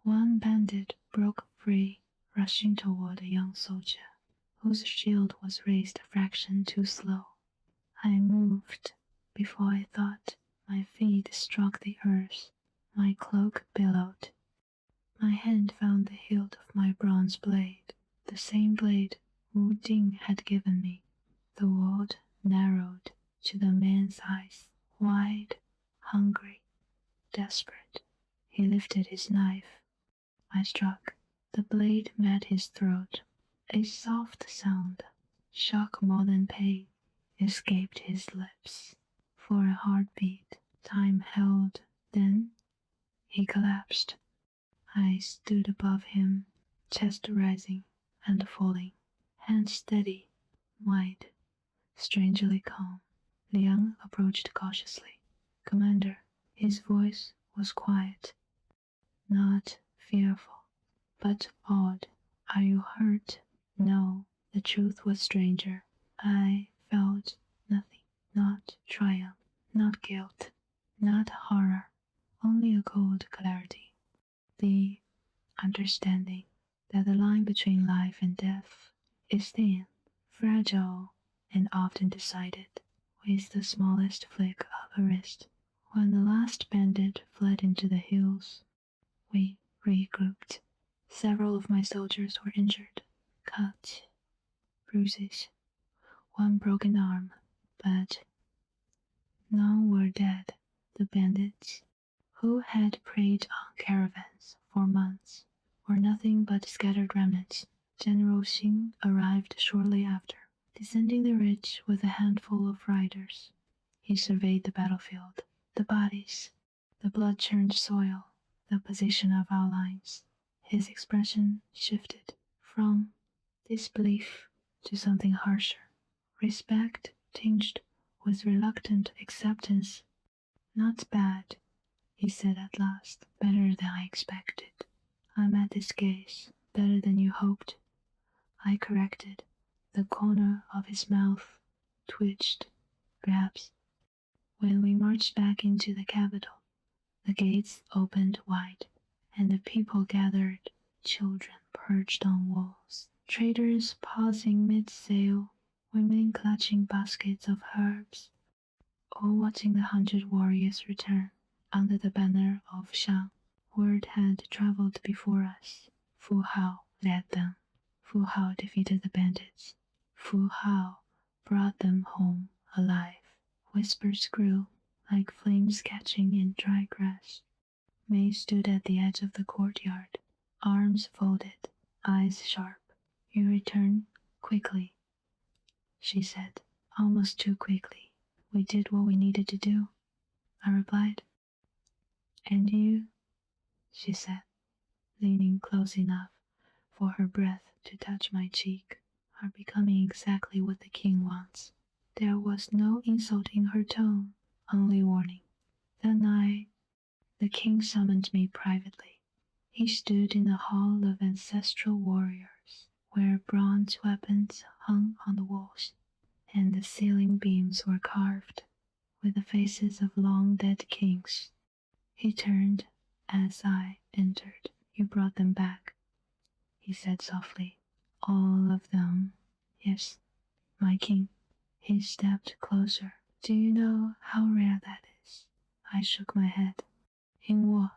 One bandit broke free, rushing toward a young soldier, whose shield was raised a fraction too slow. I moved before I thought. My feet struck the earth. My cloak billowed. My hand found the hilt of my bronze blade, the same blade Wu Ding had given me. The world narrowed to the man's eyes, wide, hungry, desperate. He lifted his knife. I struck. The blade met his throat. A soft sound, shock more than pain, escaped his lips. For a heartbeat, time held. Then he collapsed. I stood above him, chest rising and falling, hands steady, wide, strangely calm. Liang approached cautiously. Commander, his voice was quiet, not fearful, but awed. Are you hurt? No, the truth was stranger. I felt nothing, not triumph, not guilt, not horror, only a cold clarity. The understanding that the line between life and death is thin, fragile, and often decided with the smallest flick of a wrist. When the last bandit fled into the hills, we regrouped. Several of my soldiers were injured, cuts, bruises, one broken arm, but none were dead. The bandits, who had preyed on caravans for months, were nothing but scattered remnants. General Xing arrived shortly after, descending the ridge with a handful of riders. He surveyed the battlefield, the bodies, the blood-churned soil, the position of our lines. His expression shifted from disbelief to something harsher, respect tinged with reluctant acceptance. Not bad, he said at last. Better than I expected. I'm at this gaze. Better than you hoped. I corrected. The corner of his mouth twitched. Perhaps. When we marched back into the capital, the gates opened wide, and the people gathered, children perched on walls, traders pausing mid-sail, women clutching baskets of herbs, all watching the 100 warriors return under the banner of Shang. Word had traveled before us. Fu Hao led them. Fu Hao defeated the bandits. Fu Hao brought them home alive. Whispers grew like flames catching in dry grass. Mei stood at the edge of the courtyard, arms folded, eyes sharp. You return quickly, she said, almost too quickly. We did what we needed to do, I replied. And you, she said, leaning close enough for her breath to touch my cheek, are becoming exactly what the king wants. There was no insult in her tone, only warning. That night, the king summoned me privately. He stood in the hall of ancestral warriors, where bronze weapons hung on the walls, and the ceiling beams were carved with the faces of long-dead kings. He turned as I entered. You brought them back, he said softly. All of them. Yes, my king. He stepped closer. Do you know how rare that is? I shook my head. In war,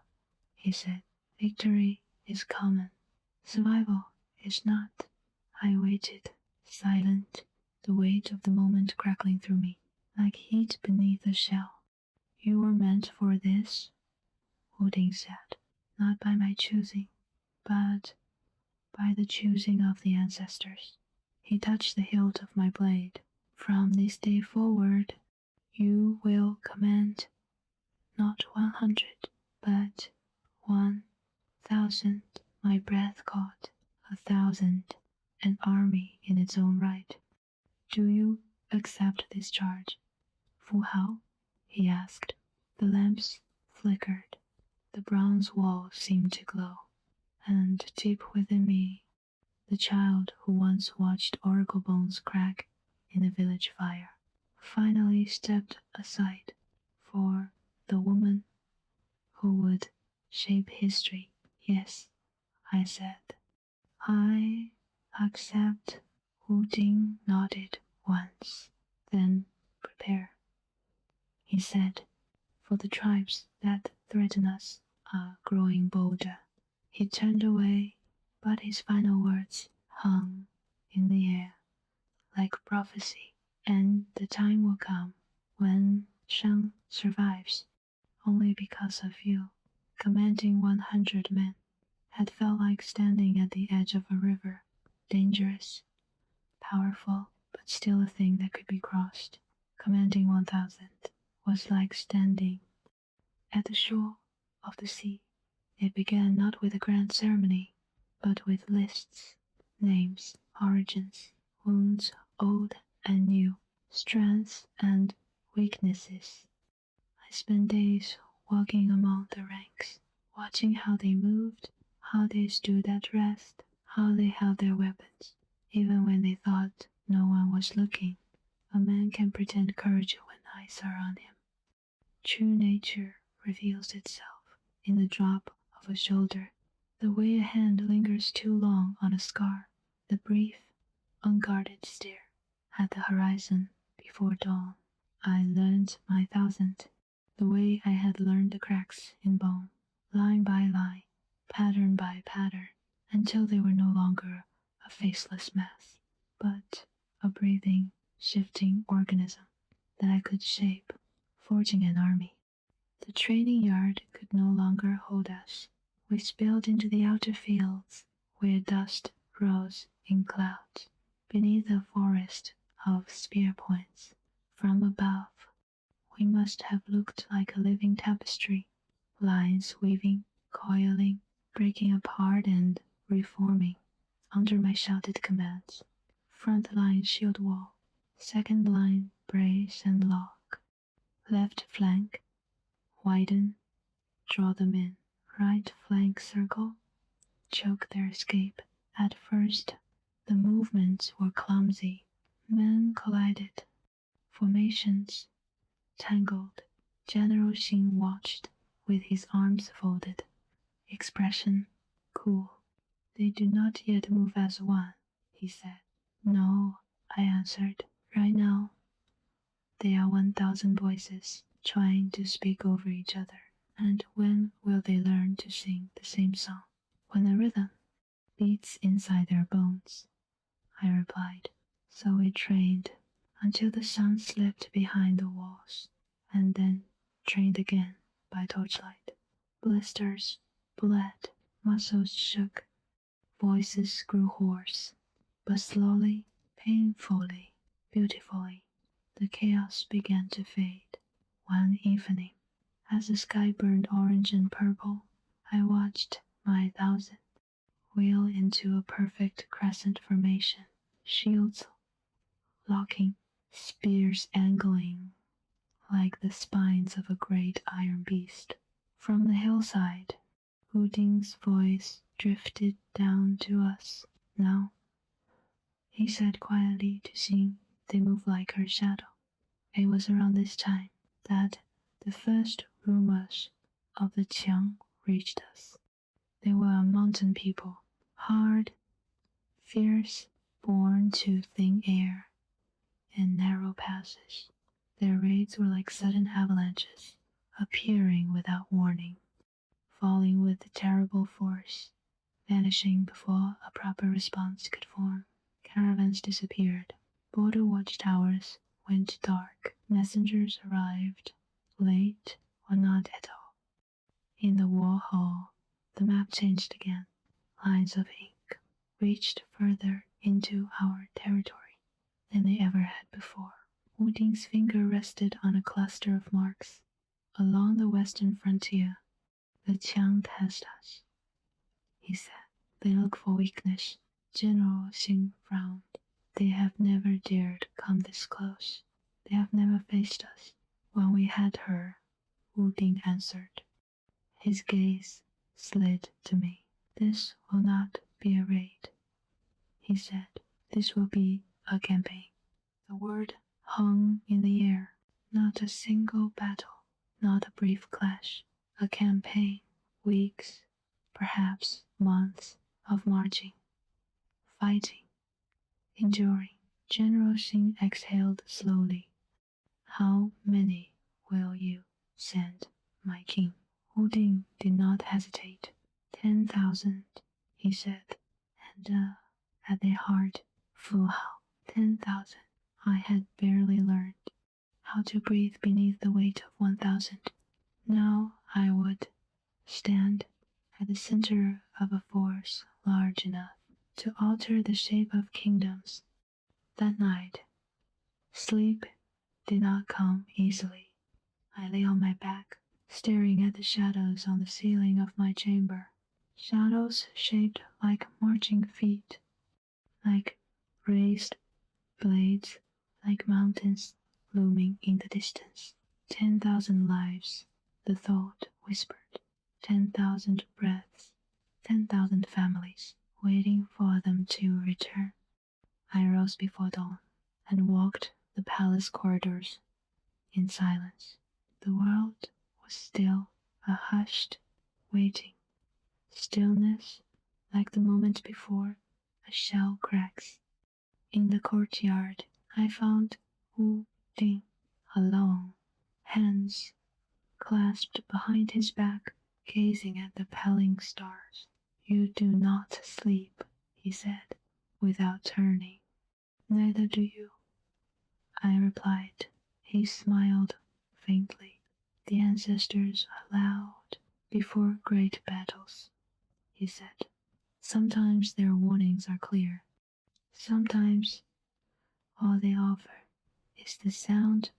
he said, victory is common. Survival is not. I waited, silent, the weight of the moment crackling through me, like heat beneath a shell. You were meant for this, Odin said, not by my choosing, but by the choosing of the ancestors. He touched the hilt of my blade. From this day forward, you will command not 100, but 1,000. My breath caught 1,000, an army in its own right. Do you accept this charge? Fu Hao? He asked. The lamps flickered. The bronze wall seemed to glow, and deep within me, the child who once watched oracle bones crack in the village fire finally stepped aside for the woman who would shape history. Yes, I said. I accept. Odin nodded once. Then prepare, he said, for the tribes that threaten us are growing bolder. He turned away, but his final words hung in the air like prophecy. And the time will come when Shang survives only because of you. Commanding 100 men had felt like standing at the edge of a river, dangerous, powerful, but still a thing that could be crossed. Commanding 1,000 was like standing at the shore of the sea. It began not with a grand ceremony, but with lists, names, origins, wounds old and new, strengths and weaknesses. I spent days walking among the ranks, watching how they moved, how they stood at rest, how they held their weapons, even when they thought no one was looking. A man can pretend courage when eyes are on him. True nature reveals itself in the drop of a shoulder, the way a hand lingers too long on a scar, the brief, unguarded stare at the horizon before dawn. I learned my 1,000, the way I had learned the cracks in bone, line by line, pattern by pattern, until they were no longer a faceless mass, but a breathing, shifting organism that I could shape, forging an army. The training yard could no longer hold us. We spilled into the outer fields, where dust rose in clouds, beneath a forest of spear points. From above, we must have looked like a living tapestry, lines weaving, coiling, breaking apart and reforming under my shouted commands. Front line shield wall, second line brace and lock, left flank, widen, draw them in, right flank circle, choke their escape. At first, the movements were clumsy. Men collided, formations tangled. General Xin watched, with his arms folded, expression cool. They do not yet move as one, he said. No, I answered. Right now, they are 1,000 voices trying to speak over each other. And when will they learn to sing the same song? When the rhythm beats inside their bones, I replied. So we trained until the sun slipped behind the walls, and then trained again by torchlight. Blisters bled, muscles shook, voices grew hoarse, but slowly, painfully, beautifully, the chaos began to fade. One evening, as the sky burned orange and purple, I watched my thousand wheel into a perfect crescent formation, shields locking, spears angling like the spines of a great iron beast. From the hillside, Huding's voice drifted down to us. Now, he said quietly to Xing, they move like her shadow. It was around this time that the first rumors of the Qiang reached us. They were a mountain people, hard, fierce, born to thin air and narrow passes. Their raids were like sudden avalanches, appearing without warning, falling with terrible force, vanishing before a proper response could form. Caravans disappeared. Border watchtowers went dark. Messengers arrived late or not at all. In the war hall, the map changed again. Lines of ink reached further into our territory than they ever had before. Wu Ding's finger rested on a cluster of marks. Along the western frontier, the Qiang test us, he said. They look for weakness. General Xing frowned. They have never dared come this close. They have never faced us. When we had her, Wu Ding answered. His gaze slid to me. This will not be a raid, he said. This will be a campaign. The word hung in the air. Not a single battle, not a brief clash. A campaign. Weeks, perhaps months of marching, fighting, enduring. General Xing exhaled slowly. How many will you send, my king? Wu Ding did not hesitate. 10,000, he said, and at their heart, Fu Hao. 10,000. I had barely learned how to breathe beneath the weight of 1,000. Now I would stand at the center of a force large enough to alter the shape of kingdoms. That night, sleep did not come easily. I lay on my back, staring at the shadows on the ceiling of my chamber. Shadows shaped like marching feet, like raised blades, like mountains looming in the distance. 10,000 lives, the thought whispered. 10,000 breaths, 10,000 families, waiting for them to return. I rose before dawn and walked the palace corridors in silence. The world was still, a hushed waiting. Stillness, like the moment before a shell cracks. In the courtyard, I found Wu Ding alone, hands clasped behind his back, gazing at the paling stars. You do not sleep, he said, without turning. Neither do you, I replied. He smiled faintly. The ancestors allowed before great battles, he said. Sometimes their warnings are clear. Sometimes all they offer is the sound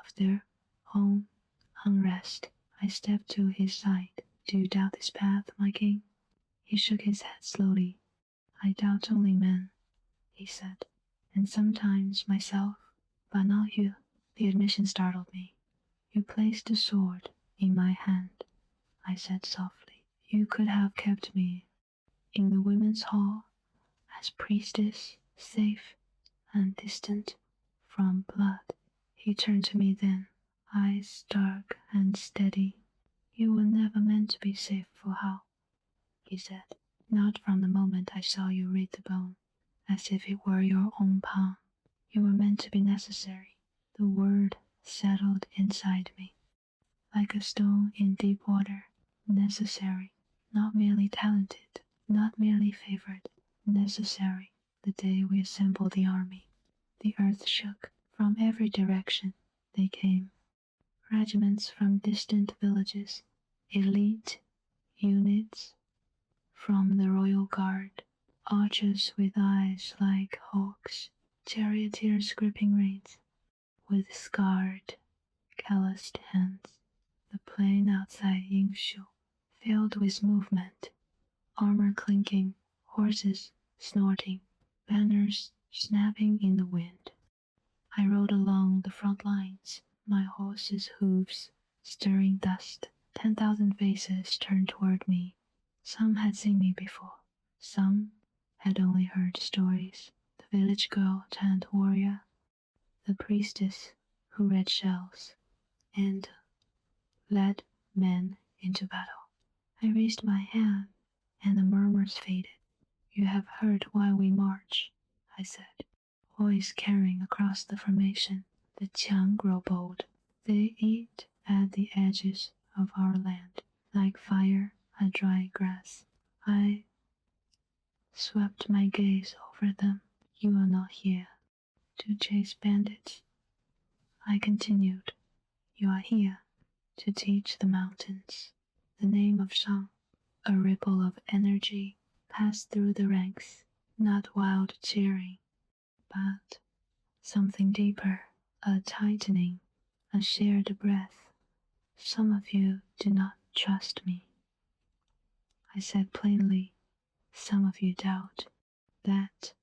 of their own unrest. I stepped to his side. Do you doubt this path, my king? He shook his head slowly. I doubt only men, he said, and sometimes myself, but not you. The admission startled me. You placed the sword in my hand, I said softly. You could have kept me in the women's hall as priestess, safe and distant from blood. He turned to me then, eyes dark and steady. You were never meant to be safe, Fu Hao, he said. Not from the moment I saw you read the bone, as if it were your own palm. You were meant to be necessary. The word settled inside me, like a stone in deep water. Necessary, not merely talented, not merely favored, necessary. The day we assembled the army, the earth shook. From every direction they came. Regiments from distant villages, elite units from the royal guard, archers with eyes like hawks, charioteers gripping reins, with scarred, calloused hands. The plain outside Yingshu filled with movement, armor clinking, horses snorting, banners snapping in the wind. I rode along the front lines, my horse's hooves stirring dust. 10,000 faces turned toward me. Some had seen me before, some had only heard stories. The village girl turned warrior, the priestess who read shells, and led men into battle. I raised my hand, and the murmurs faded. You have heard why we march, I said, voice carrying across the formation. The Qiang grow bold. They eat at the edges of our land, like fire at dry grass. I swept my gaze over them. You are not here to chase bandits. I continued. You are here to teach the mountains. The name of Shang, a ripple of energy, passed through the ranks, not wild cheering, but something deeper, a tightening, a shared breath. Some of you do not trust me, I said plainly. Some of you doubt that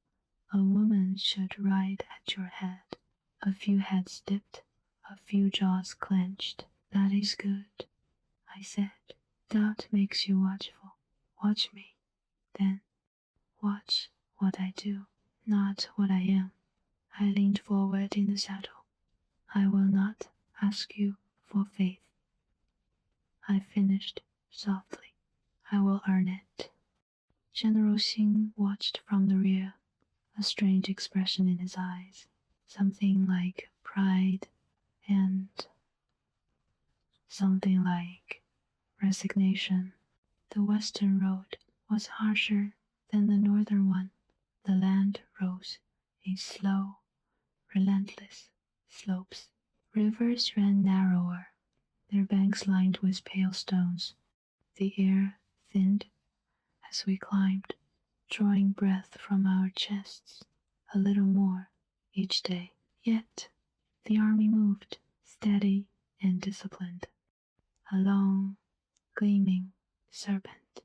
a woman should ride at your head. A few heads dipped, a few jaws clenched. That is good, I said. Doubt makes you watchful. Watch me, then watch what I do, not what I am. I leaned forward in the saddle. I will not ask you for faith, I finished softly. I will earn it. General Xing watched from the rear, a strange expression in his eyes, something like pride and something like resignation. The western road was harsher than the northern one. The land rose in slow, relentless slopes. Rivers ran narrower, their banks lined with pale stones. The air thinned as we climbed, drawing breath from our chests a little more each day. Yet the army moved, steady and disciplined, a long, gleaming serpent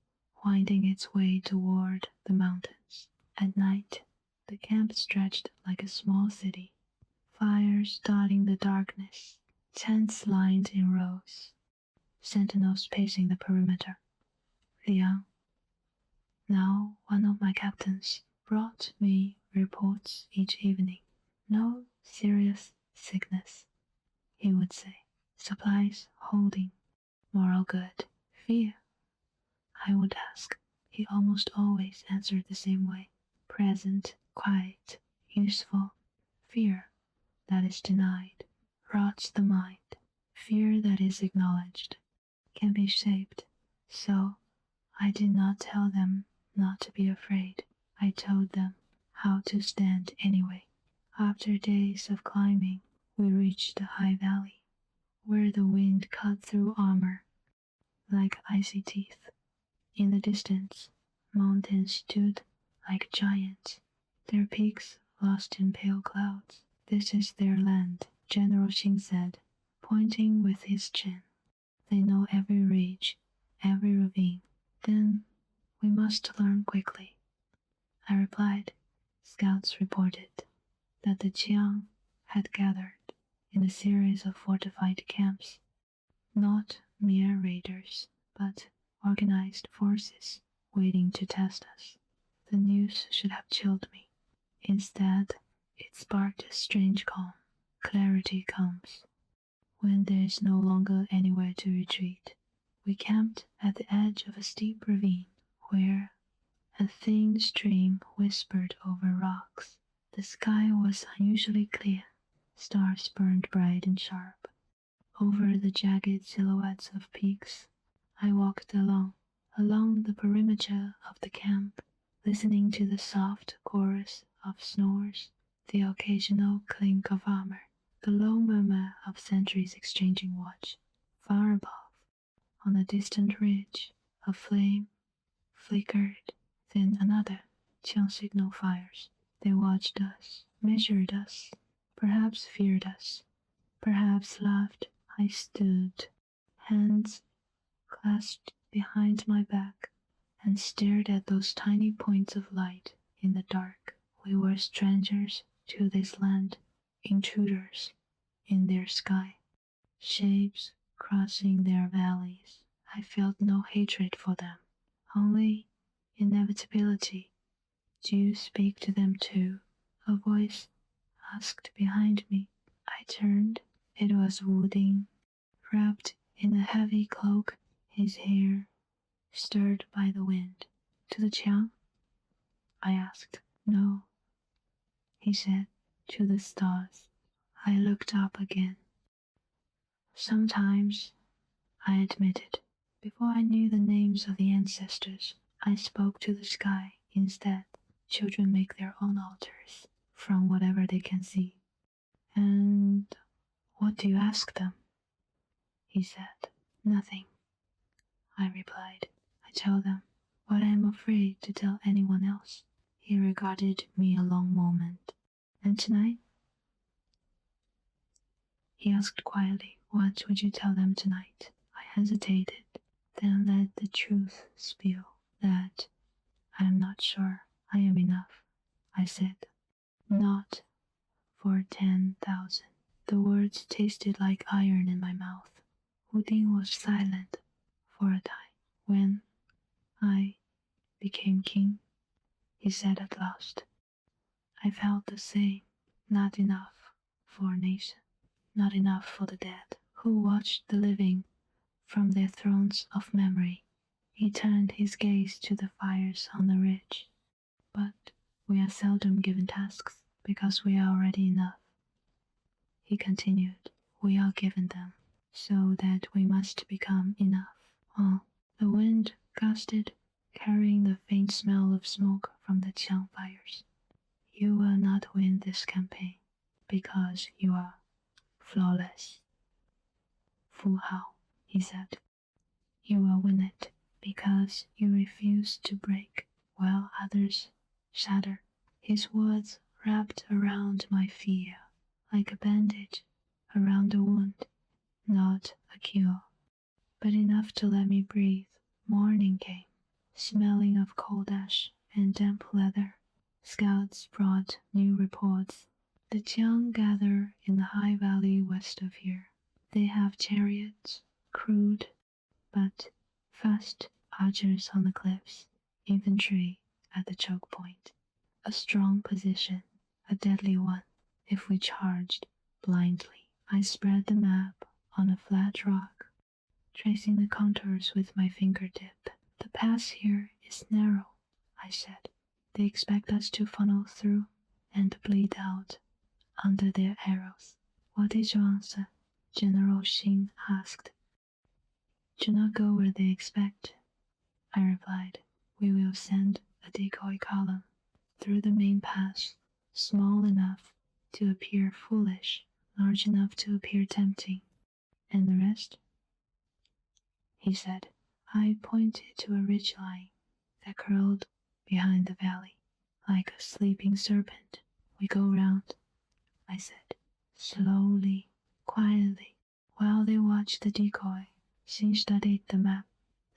winding its way toward the mountains. At night, the camp stretched like a small city, fires dotting the darkness, tents lined in rows, sentinels pacing the perimeter. Liang, now one of my captains, brought me reports each evening. No serious sickness, he would say. Supplies holding, moral good. Fear, I would ask. He almost always answered the same way. Present, quiet, useful. Fear that is denied rots the mind. Fear that is acknowledged can be shaped. So I did not tell them not to be afraid. I told them how to stand anyway. After days of climbing, we reached a high valley, where the wind cut through armor like icy teeth. In the distance, mountains stood like giants, their peaks lost in pale clouds. This is their land, General Xing said, pointing with his chin. They know every ridge, every ravine. Then we must learn quickly, I replied. Scouts reported that the Qiang had gathered in a series of fortified camps, not mere raiders, but organized forces waiting to test us. The news should have chilled me. Instead, it sparked a strange calm. Clarity comes when there is no longer anywhere to retreat. We camped at the edge of a steep ravine where a thin stream whispered over rocks. The sky was unusually clear. Stars burned bright and sharp. Over the jagged silhouettes of peaks, I walked along, along the perimeter of the camp, listening to the soft chorus of snores, the occasional clink of armor, the low murmur of sentries exchanging watch. Far above, on a distant ridge, a flame flickered, then another. Qiang signal fires. They watched us, measured us, perhaps feared us, perhaps laughed. I stood, hands clasped behind my back, and stared at those tiny points of light in the dark. We were strangers to this land, intruders in their sky, shapes crossing their valleys. I felt no hatred for them, only inevitability. Do you speak to them too? A voice asked behind me. I turned. It was Wuding, wrapped in a heavy cloak, his hair stirred by the wind. To the Qiang? I asked. No, he said. To the stars. I looked up again. Sometimes, I admitted. Before I knew the names of the ancestors, I spoke to the sky instead. Children make their own altars from whatever they can see. And what do you ask them? He said. Nothing, I replied. I tell them what I am afraid to tell anyone else. He regarded me a long moment. And tonight? He asked quietly, what would you tell them tonight? I hesitated, then let the truth spill, that I am not sure I am enough. I said, not for 10,000. The words tasted like iron in my mouth. Wuding was silent for a time. When I became king, he said at last, I felt the same. Not enough for a nation, not enough for the dead, who watched the living from their thrones of memory. He turned his gaze to the fires on the ridge. But we are seldom given tasks because we are already enough. He continued, we are given them, so that we must become enough. Oh, the wind gusted, carrying the faint smell of smoke from the Qiang fires. You will not win this campaign because you are flawless. Fu Hao, he said. You will win it because you refuse to break while others shatter. His words wrapped around my fear like a bandage around a wound, not a cure, but enough to let me breathe. Morning came, smelling of cold ash and damp leather. Scouts brought new reports. The Qiang gather in the high valley west of here. They have chariots, crude but fast archers on the cliffs, infantry at the choke point. A strong position, a deadly one, if we charged blindly. I spread the map on a flat rock, tracing the contours with my fingertip. The pass here is narrow, I said. They expect us to funnel through and bleed out under their arrows. What is your answer? General Xin asked. Do not go where they expect, I replied. We will send a decoy column through the main pass, small enough to appear foolish, large enough to appear tempting. And the rest? He said. I pointed to a ridgeline that curled behind the valley, like a sleeping serpent. We go round, I said, slowly, quietly, while they watched the decoy. She studied the map.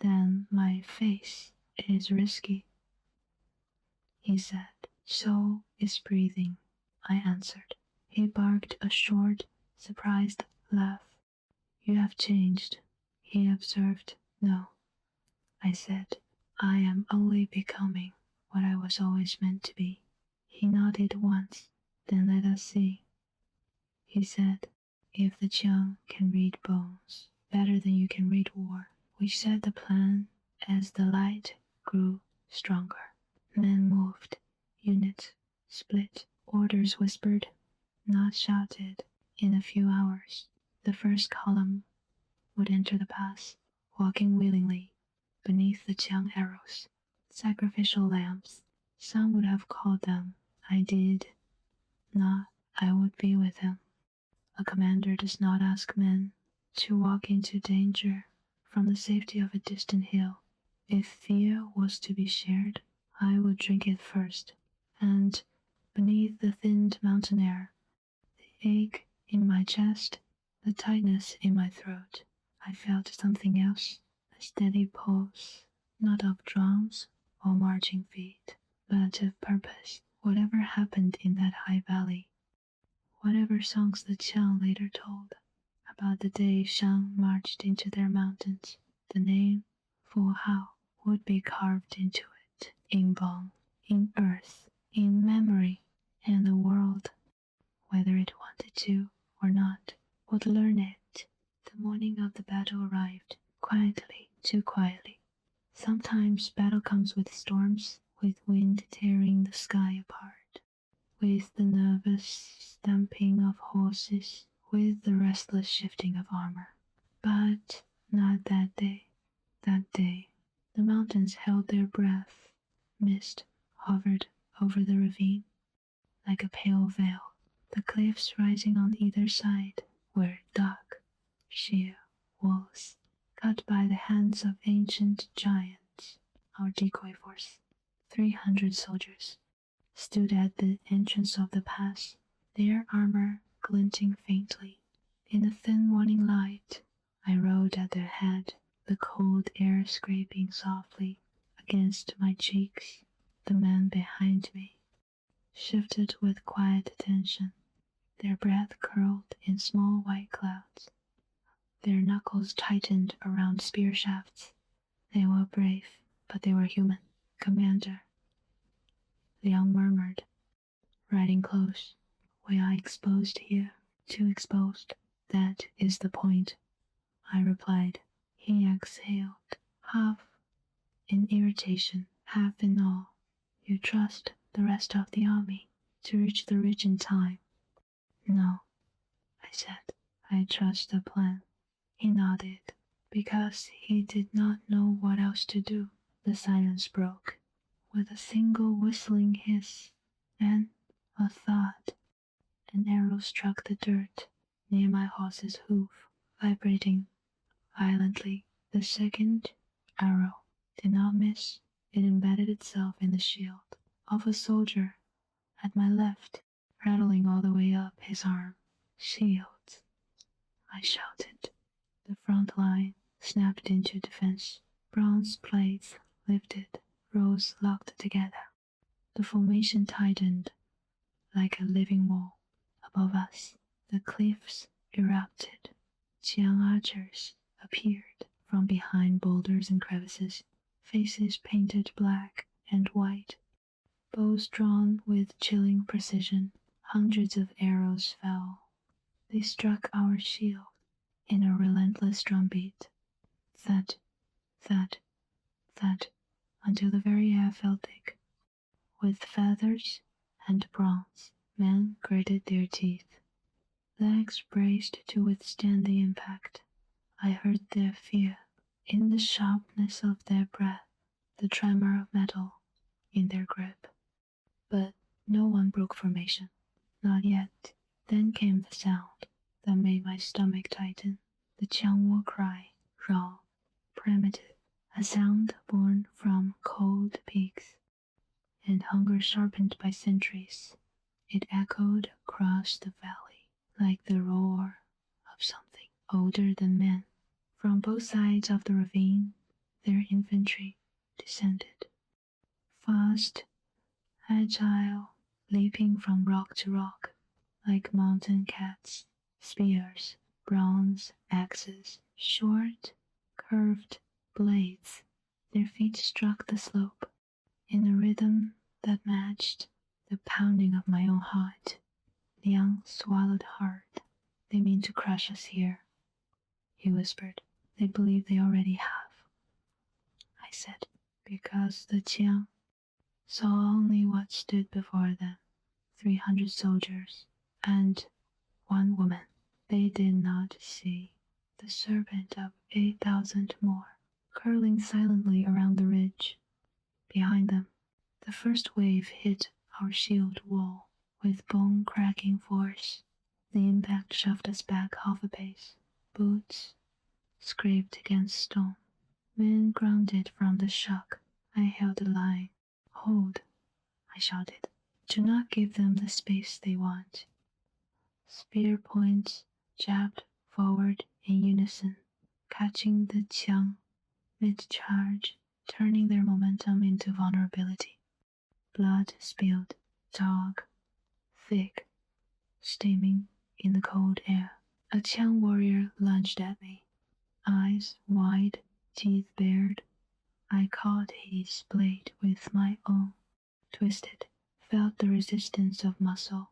Then my face is risky, he said. So is breathing, I answered. He barked a short, surprised laugh. You have changed, he observed. No, I said. I am only becoming what I was always meant to be. He nodded once. Then let us see, he said. If the Qiang can read bones better than you can read war. We set the plan as the light grew stronger. Men moved, units split, orders whispered, not shouted. In a few hours, the first column would enter the pass, walking willingly, beneath the Qiang arrows, sacrificial lambs. Some would have called them. I did not. I would be with him. A commander does not ask men to walk into danger from the safety of a distant hill. If fear was to be shared, I would drink it first, and beneath the thinned mountain air, the ache in my chest, the tightness in my throat, I felt something else, a steady pulse, not of drums or marching feet, but of purpose. Whatever happened in that high valley, whatever songs the Qiang later told about the day Shang marched into their mountains, the name Fu Hao would be carved into it, in bone, in earth, in memory, and the world, whether it wanted to or not, would learn it. The morning of the battle arrived, quietly, too quietly. Sometimes battle comes with storms, with wind tearing the sky apart, with the nervous stamping of horses, with the restless shifting of armor. But not that day. That day, the mountains held their breath. Mist hovered over the ravine like a pale veil. The cliffs rising on either side were dark, sheer walls, cut by the hands of ancient giants. Our decoy force, 300 soldiers, stood at the entrance of the pass, their armor glinting faintly. In the thin morning light, I rode at their head, the cold air scraping softly against my cheeks. The men behind me shifted with quiet attention, their breath curled in small white clouds, their knuckles tightened around spear shafts. They were brave, but they were human. Commander, Liang murmured, riding close. We are exposed here, too exposed. That is the point, I replied. He exhaled, half in irritation, half in awe. You trust the rest of the army to reach the ridge in time? No, I said. I trust the plan. He nodded, because he did not know what else to do. The silence broke with a single whistling hiss, and a thud. An arrow struck the dirt near my horse's hoof, vibrating violently. The second arrow did not miss. It embedded itself in the shield of a soldier at my left, rattling all the way up his arm. Shields, I shouted. The front line snapped into defense. Bronze plates lifted, rows locked together. The formation tightened like a living wall. Above us, the cliffs erupted. Qiang archers appeared from behind boulders and crevices, faces painted black and white, bows drawn with chilling precision. Hundreds of arrows fell. They struck our shield in a relentless drumbeat. Thud, thud, thud, until the very air felt thick with feathers and bronze. Men gritted their teeth. Legs braced to withstand the impact. I heard their fear in the sharpness of their breath, the tremor of metal in their grip. But no one broke formation. Not yet. Then came the sound that made my stomach tighten. The Qiang war cry, raw, primitive, a sound born from cold peaks and hunger sharpened by centuries. It echoed across the valley like the roar of something older than men. From both sides of the ravine, their infantry descended. Fast, agile, leaping from rock to rock, like mountain cats, spears, bronze axes, short, curved blades. Their feet struck the slope in a rhythm that matched the pounding of my own heart. Liang swallowed hard. They mean to crush us here, he whispered. They believe they already have, I said, because the Qiang saw only what stood before them, 300 soldiers and one woman. They did not see the serpent of 8,000 more. curling silently around the ridge. Behind them, the first wave hit our shield wall with bone-cracking force. The impact shoved us back half a pace. Boots scraped against stone. Men grounded from the shock. I held the line. Hold, I shouted. Do not give them the space they want. Spear points jabbed forward in unison, catching the qiang mid-charge, turning their momentum into vulnerability. Blood spilled, dog, thick, steaming in the cold air. A qiang warrior lunged at me, eyes wide, teeth bared. I caught his blade with my own, twisted, felt the resistance of muscle,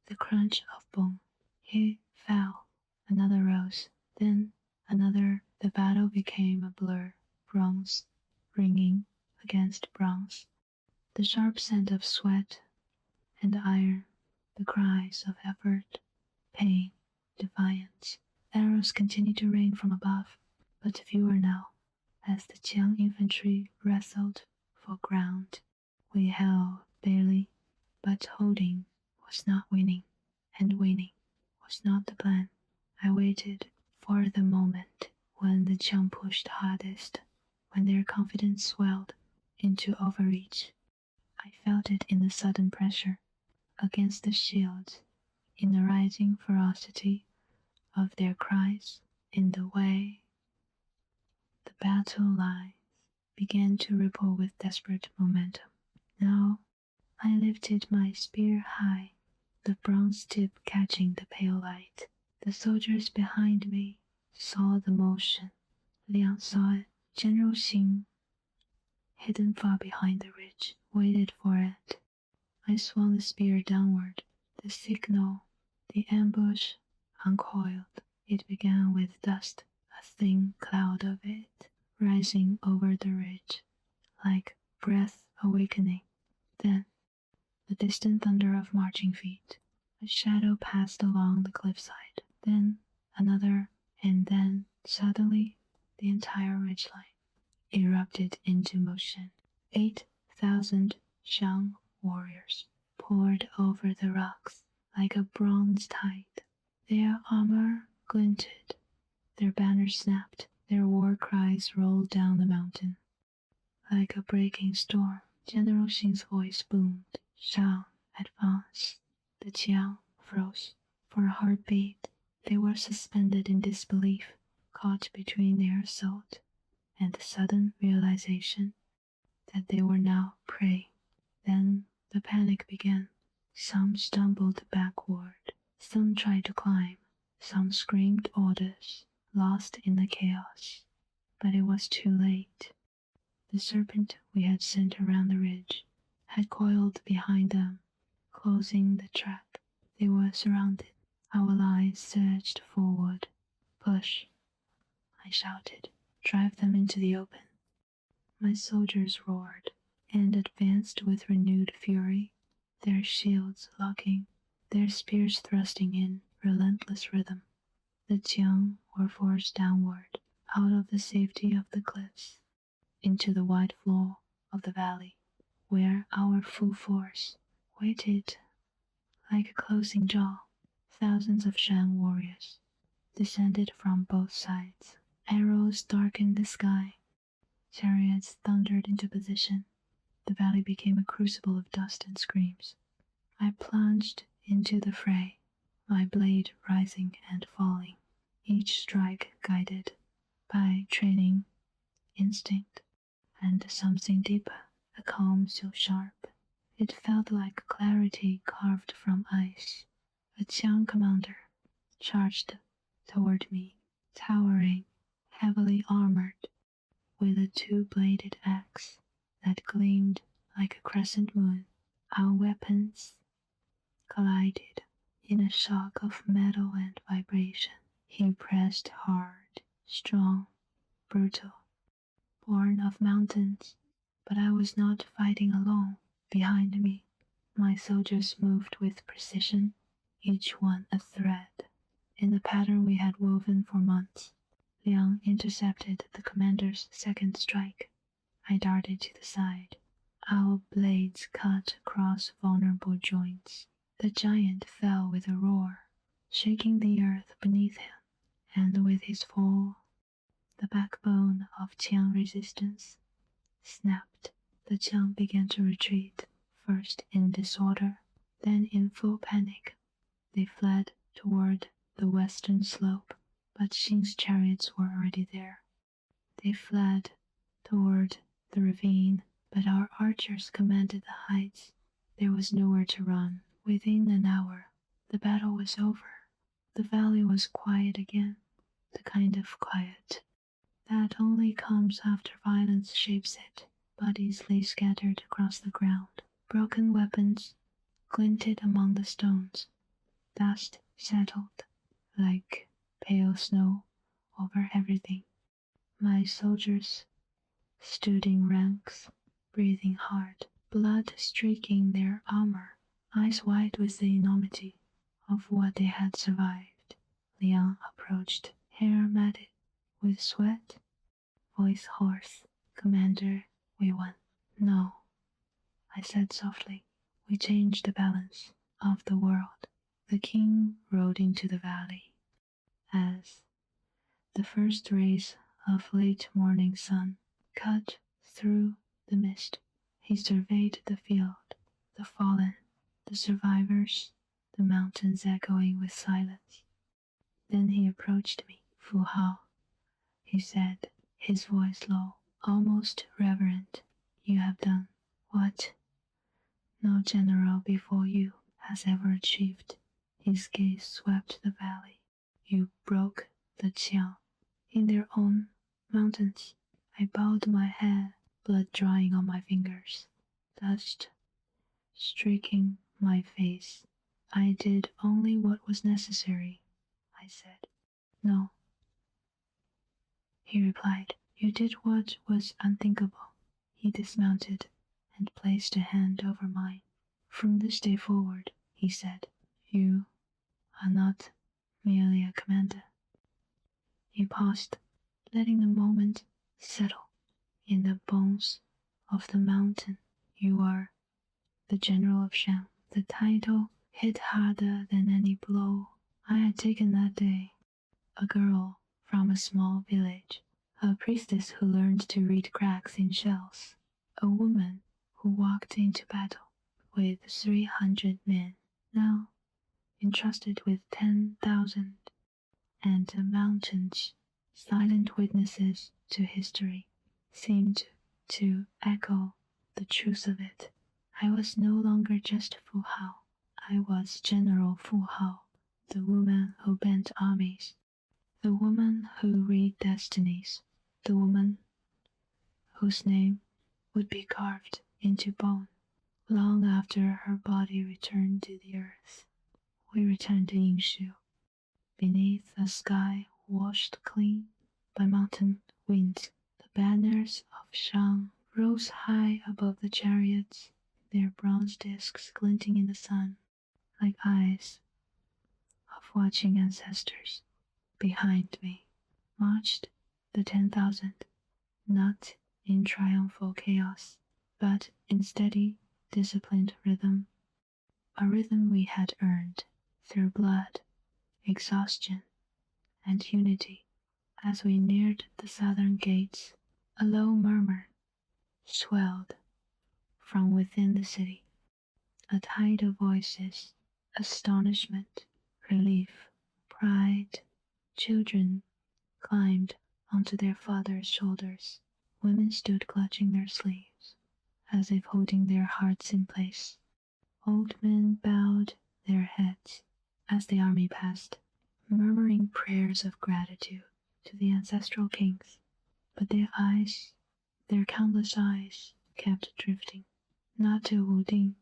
the crunch of bone. He fell. Another rose, then another. The battle became a blur, bronze ringing against bronze. The sharp scent of sweat and iron, the cries of effort, pain, defiance. Arrows continued to rain from above, but fewer now, as the Qiang infantry wrestled for ground. We held barely, but holding was not winning, and winning was not the plan. I waited for the moment when the Qiang pushed hardest, when their confidence swelled into overreach. I felt it in the sudden pressure against the shields, in the rising ferocity of their cries, in the way the battle lines began to ripple with desperate momentum. Now I lifted my spear high, the bronze tip catching the pale light. The soldiers behind me saw the motion. Liang saw it. General Xing, hidden far behind the ridge, waited for it. I swung the spear downward. The signal, the ambush, uncoiled. It began with dust, a thin cloud of it, rising over the ridge, like breath awakening. Then, the distant thunder of marching feet. A shadow passed along the cliffside. Then, another, and then, suddenly, the entire ridgeline erupted into motion. 8,000 Shang warriors poured over the rocks like a bronze tide. Their armor glinted, their banners snapped, their war cries rolled down the mountain. Like a breaking storm, General Xing's voice boomed. Shang, advance. The Qiang froze. For a heartbeat, they were suspended in disbelief, caught between their assault and the sudden realization that they were now prey. Then the panic began. Some stumbled backward, some tried to climb, some screamed orders, lost in the chaos. But it was too late. The serpent we had sent around the ridge had coiled behind them, closing the trap. They were surrounded. Our lines surged forward. Push, I shouted. Drive them into the open. My soldiers roared and advanced with renewed fury, their shields locking, their spears thrusting in relentless rhythm. The Qiang were forced downward, out of the safety of the cliffs, into the wide floor of the valley, where our full force waited like a closing jaw. Thousands of Shan warriors descended from both sides. Arrows darkened the sky. Chariots thundered into position. The valley became a crucible of dust and screams. I plunged into the fray, my blade rising and falling, each strike guided by training, instinct, and something deeper, a calm so sharp. It felt like clarity carved from ice. A Qiang commander charged toward me, towering, heavily armored, with a two-bladed axe that gleamed like a crescent moon. Our weapons collided in a shock of metal and vibration. He pressed hard, strong, brutal, born of mountains, but I was not fighting alone. Behind me, my soldiers moved with precision, each one a thread in the pattern we had woven for months. Liang intercepted the commander's second strike. I darted to the side. Our blades cut across vulnerable joints. The giant fell with a roar, shaking the earth beneath him, and with his fall, the backbone of Qiang resistance snapped. The Qiang began to retreat, first in disorder, then in full panic. They fled toward the western slope, but Xing's chariots were already there. They fled toward the ravine, but our archers commanded the heights. There was nowhere to run. Within an hour, the battle was over. The valley was quiet again, the kind of quiet that only comes after violence shapes it. Bodies lay scattered across the ground. Broken weapons glinted among the stones. Dust settled like pale snow over everything. My soldiers stood in ranks, breathing hard, blood streaking their armor, eyes wide with the enormity of what they had survived. Liang approached, hair matted with sweat, voice hoarse. "Commander, we won." "No," I said softly. "We changed the balance of the world." The king rode into the valley. As the first rays of late morning sun cut through the mist, he surveyed the field, the fallen, the survivors, the mountains echoing with silence. Then he approached me. "Fu Hao," he said, his voice low, almost reverent. "You have done what no general before you has ever achieved." His gaze swept the valley. "You broke the Qiang in their own mountains." I bowed my head, blood drying on my fingers, dust streaking my face. "I did only what was necessary," I said. "No," he replied. "You did what was unthinkable." He dismounted and placed a hand over mine. "From this day forward," he said, "you are not merely a commander." He paused, letting the moment settle in the bones of the mountain. "You are the general of Shang." The title hit harder than any blow I had taken that day. A girl from a small village, a priestess who learned to read cracks in shells, a woman who walked into battle with 300 men, now entrusted with 10,000, and the mountains, silent witnesses to history, seemed to echo the truth of it. I was no longer just Fu Hao. I was General Fu Hao, the woman who bent armies, the woman who read destinies, the woman whose name would be carved into bone long after her body returned to the earth. We returned to Yingshu, beneath a sky washed clean by mountain winds. The banners of Shang rose high above the chariots, their bronze discs glinting in the sun like eyes of watching ancestors. Behind me marched the 10,000, not in triumphal chaos, but in steady, disciplined rhythm, a rhythm we had earned through blood, exhaustion, and unity. As we neared the southern gates, a low murmur swelled from within the city, a tide of voices, astonishment, relief, pride. Children climbed onto their fathers' shoulders. Women stood clutching their sleeves, as if holding their hearts in place. Old men bowed their heads as the army passed, murmuring prayers of gratitude to the ancestral kings. But their eyes, their countless eyes, kept drifting, not to Wu Ding,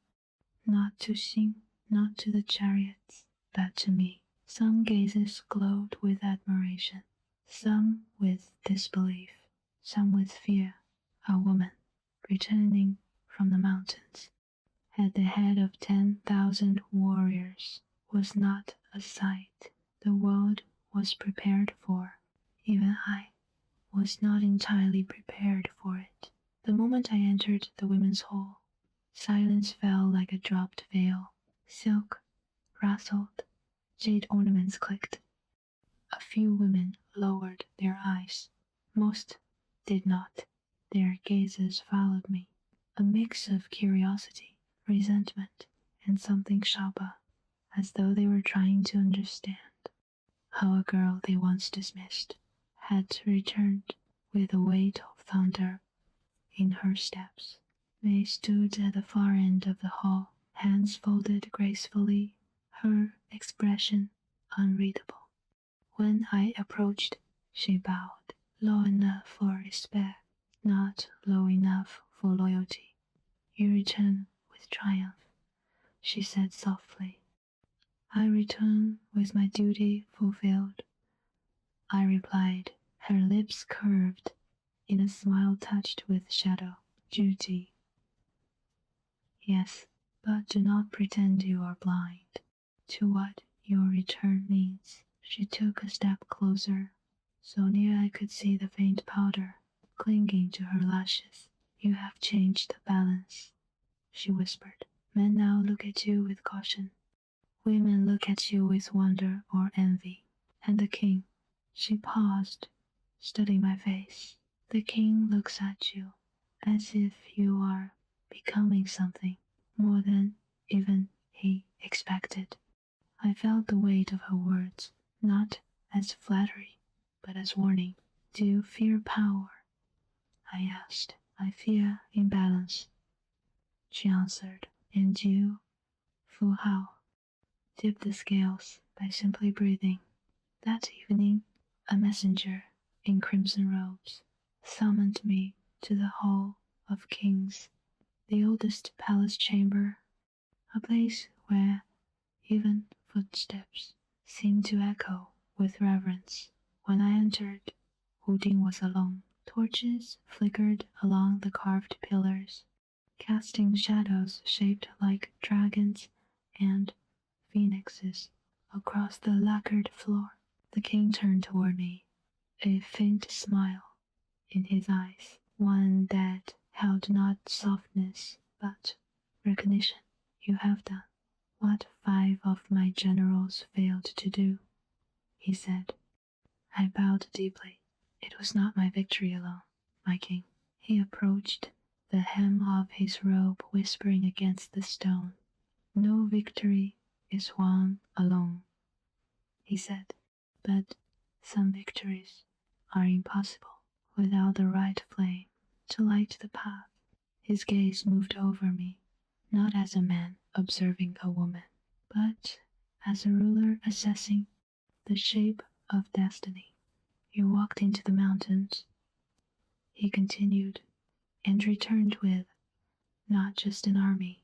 not to Xing, not to the chariots, but to me. Some gazes glowed with admiration, some with disbelief, some with fear. A woman, returning from the mountains, at the head of 10,000 warriors, was not a sight the world was prepared for. Even I was not entirely prepared for it. The moment I entered the women's hall, silence fell like a dropped veil. Silk rustled, jade ornaments clicked. A few women lowered their eyes. Most did not. Their gazes followed me, a mix of curiosity, resentment, and something sharper, as though they were trying to understand how a girl they once dismissed had returned with a weight of thunder in her steps. May stood at the far end of the hall, hands folded gracefully, her expression unreadable. When I approached, she bowed, low enough for respect, not low enough for loyalty. You return with triumph, she said softly. I return with my duty fulfilled, I replied, her lips curved in a smile touched with shadow. Duty. Yes, but do not pretend you are blind to what your return means. She took a step closer, so near I could see the faint powder clinging to her lashes. You have changed the balance, she whispered. Men now look at you with caution. Women look at you with wonder or envy. And the king, she paused, studying my face. The king looks at you as if you are becoming something more than even he expected. I felt the weight of her words, not as flattery, but as warning. Do you fear power? I asked. I fear imbalance, she answered. And you, Fu Hao, tip the scales by simply breathing. That evening, a messenger in crimson robes summoned me to the Hall of Kings, the oldest palace chamber, a place where even footsteps seemed to echo with reverence. When I entered, Wu Ding was alone. Torches flickered along the carved pillars, casting shadows shaped like dragons and phoenixes across the lacquered floor. The king turned toward me, a faint smile in his eyes, one that held not softness but recognition. You have done what 5 of my generals failed to do, he said. I bowed deeply. It was not my victory alone, my king. He approached, the hem of his robe whispering against the stone. No victory is won alone, he said, but some victories are impossible without the right flame to light the path. His gaze moved over me, not as a man observing a woman, but as a ruler assessing the shape of destiny. You walked into the mountains, he continued, and returned with not just an army,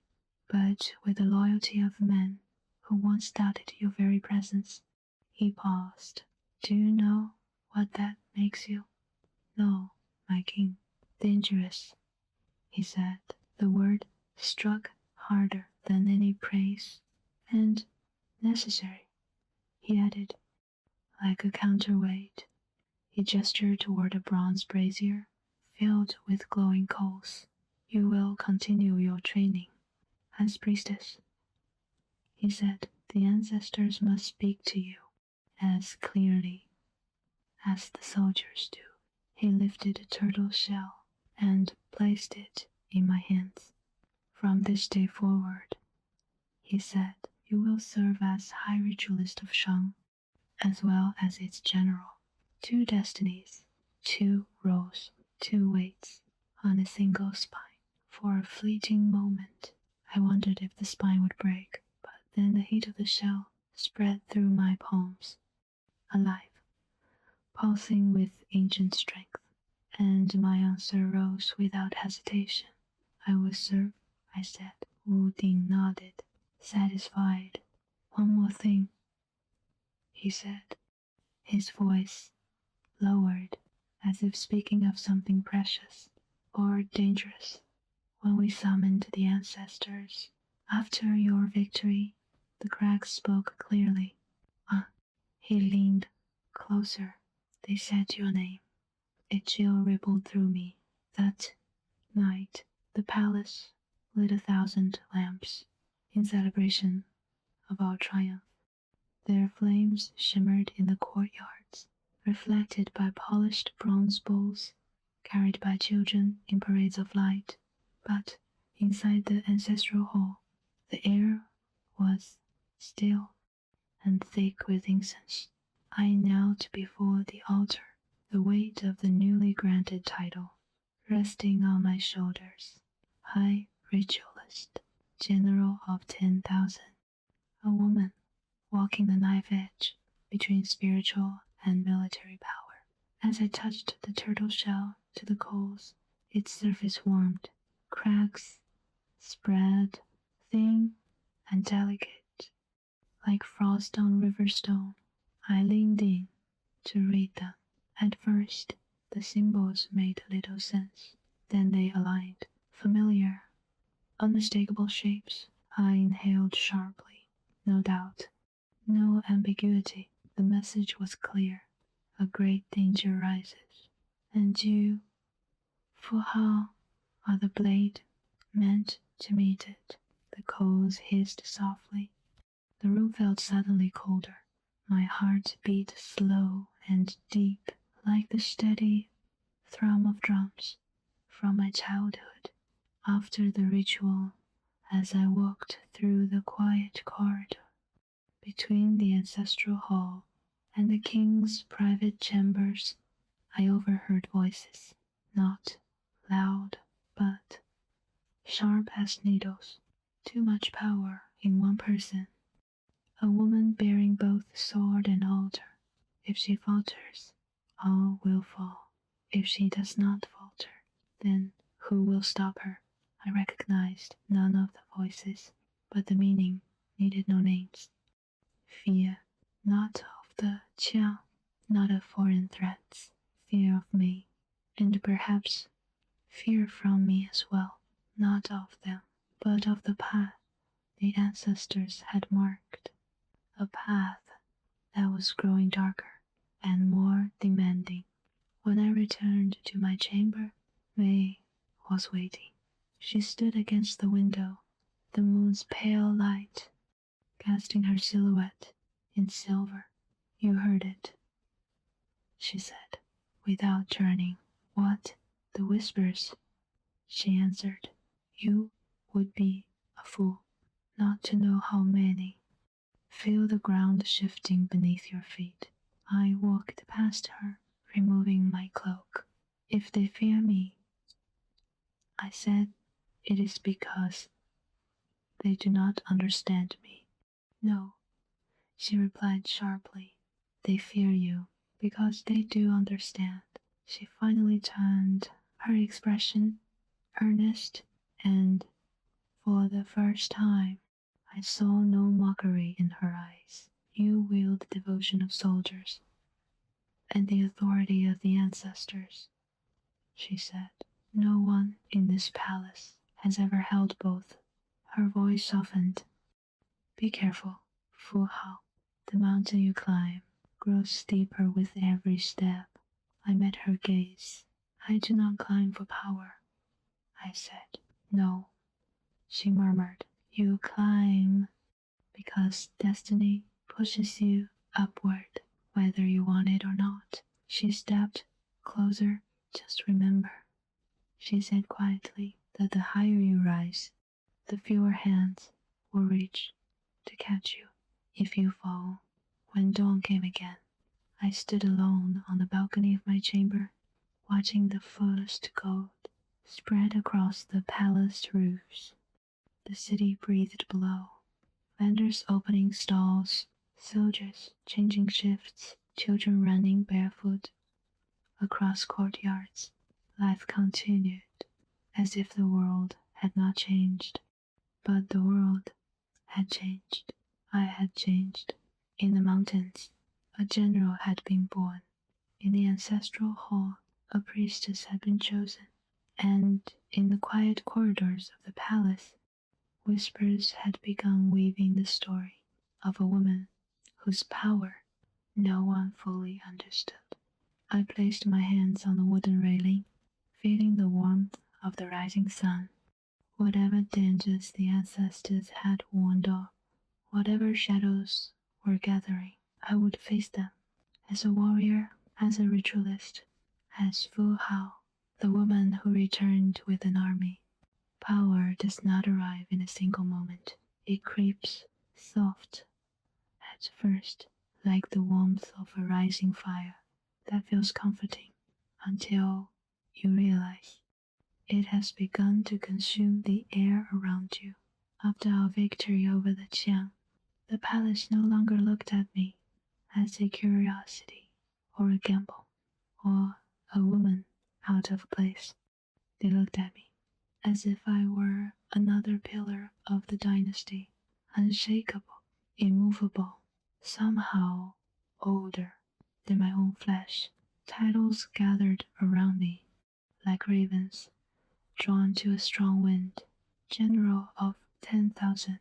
but with the loyalty of men who once doubted your very presence. He paused. Do you know what that makes you? No, my king. Dangerous, he said. The word struck harder than any praise. And necessary, he added, like a counterweight. He gestured toward a bronze brazier filled with glowing coals. You will continue your training as priestess, he said. The ancestors must speak to you as clearly as the soldiers do. He lifted a turtle shell and placed it in my hands. From this day forward, he said, you will serve as High Ritualist of Shang, as well as its general. 2 destinies, 2 roles, 2 weights on a single spine. For a fleeting moment, I wondered if the spine would break, but then the heat of the shell spread through my palms, alive, pulsing with ancient strength, and my answer rose without hesitation. I will serve, I said. Wu Ding nodded, satisfied. One more thing, he said, his voice lowered, as if speaking of something precious or dangerous. When we summoned the ancestors, after your victory, the crag spoke clearly. He leaned closer, They said your name. A chill rippled through me. That night, the palace lit 1,000 lamps in celebration of our triumph. Their flames shimmered in the courtyards, reflected by polished bronze bowls carried by children in parades of light. But inside the ancestral hall, the air was still and thick with incense. I knelt before the altar, the weight of the newly granted title resting on my shoulders. High ritualist, general of 10,000, a woman walking the knife edge between spiritual and military power. As I touched the turtle shell to the coals, its surface warmed. Cracks spread, thin and delicate, like frost on river stone. I leaned in to read them. At first, the symbols made little sense. Then they aligned. Familiar, unmistakable shapes. I inhaled sharply. No doubt. No ambiguity. The message was clear. A great danger rises. And you, Fu Hao, are the blade meant to meet it. The coals hissed softly. The room felt suddenly colder. My heart beat slow and deep, like the steady thrum of drums from my childhood. After the ritual, as I walked through the quiet corridor between the ancestral hall and the king's private chambers, I overheard voices, not loud, but sharp as needles. Too much power in one person. A woman bearing both sword and altar. If she falters, all will fall. If she does not falter, then who will stop her? I recognized none of the voices, but the meaning needed no names. Fear, not of the Qiang, not of foreign threats. Fear of me, and perhaps fear from me as well. Not of them, but of the path the ancestors had marked. A path that was growing darker and more demanding. When I returned to my chamber, May was waiting. She stood against the window, the moon's pale light casting her silhouette in silver. You heard it, she said, without turning. What? The whispers, she answered. You would be a fool not to know how many. Feel the ground shifting beneath your feet. I walked past her, removing my cloak. If they fear me, I said, it is because they do not understand me. No, she replied sharply. They fear you because they do understand. She finally turned, her expression earnest, and for the first time I saw no mockery in her eyes. You wield the devotion of soldiers and the authority of the ancestors, she said. No one in this palace has ever held both. Her voice softened. Be careful, Fu Hao. The mountain you climb grows steeper with every step. I met her gaze. I do not climb for power, I said. No, she murmured. You climb because destiny pushes you upward, whether you want it or not. She stepped closer. Just remember, she said quietly, that the higher you rise, the fewer hands will reach to catch you. If you fall, when dawn came again, I stood alone on the balcony of my chamber, watching the fullest gold spread across the palace roofs. The city breathed below. Vendors opening stalls, soldiers changing shifts, children running barefoot across courtyards. Life continued, as if the world had not changed. But the world had changed. I had changed. In the mountains, a general had been born. In the ancestral hall, a priestess had been chosen. And in the quiet corridors of the palace, whispers had begun weaving the story of a woman whose power no one fully understood. I placed my hands on the wooden railing, feeling the warmth of the rising sun. Whatever dangers the ancestors had warned of, whatever shadows were gathering, I would face them. As a warrior, as a ritualist, as Fu Hao, the woman who returned with an army. Power does not arrive in a single moment. It creeps, soft, at first, like the warmth of a rising fire that feels comforting until you realize it has begun to consume the air around you. After our victory over the Qiang, the palace no longer looked at me as a curiosity or a gamble or a woman out of place. They looked at me as if I were another pillar of the dynasty, unshakable, immovable, somehow older than my own flesh. Titles gathered around me like ravens drawn to a strong wind. General of 10,000,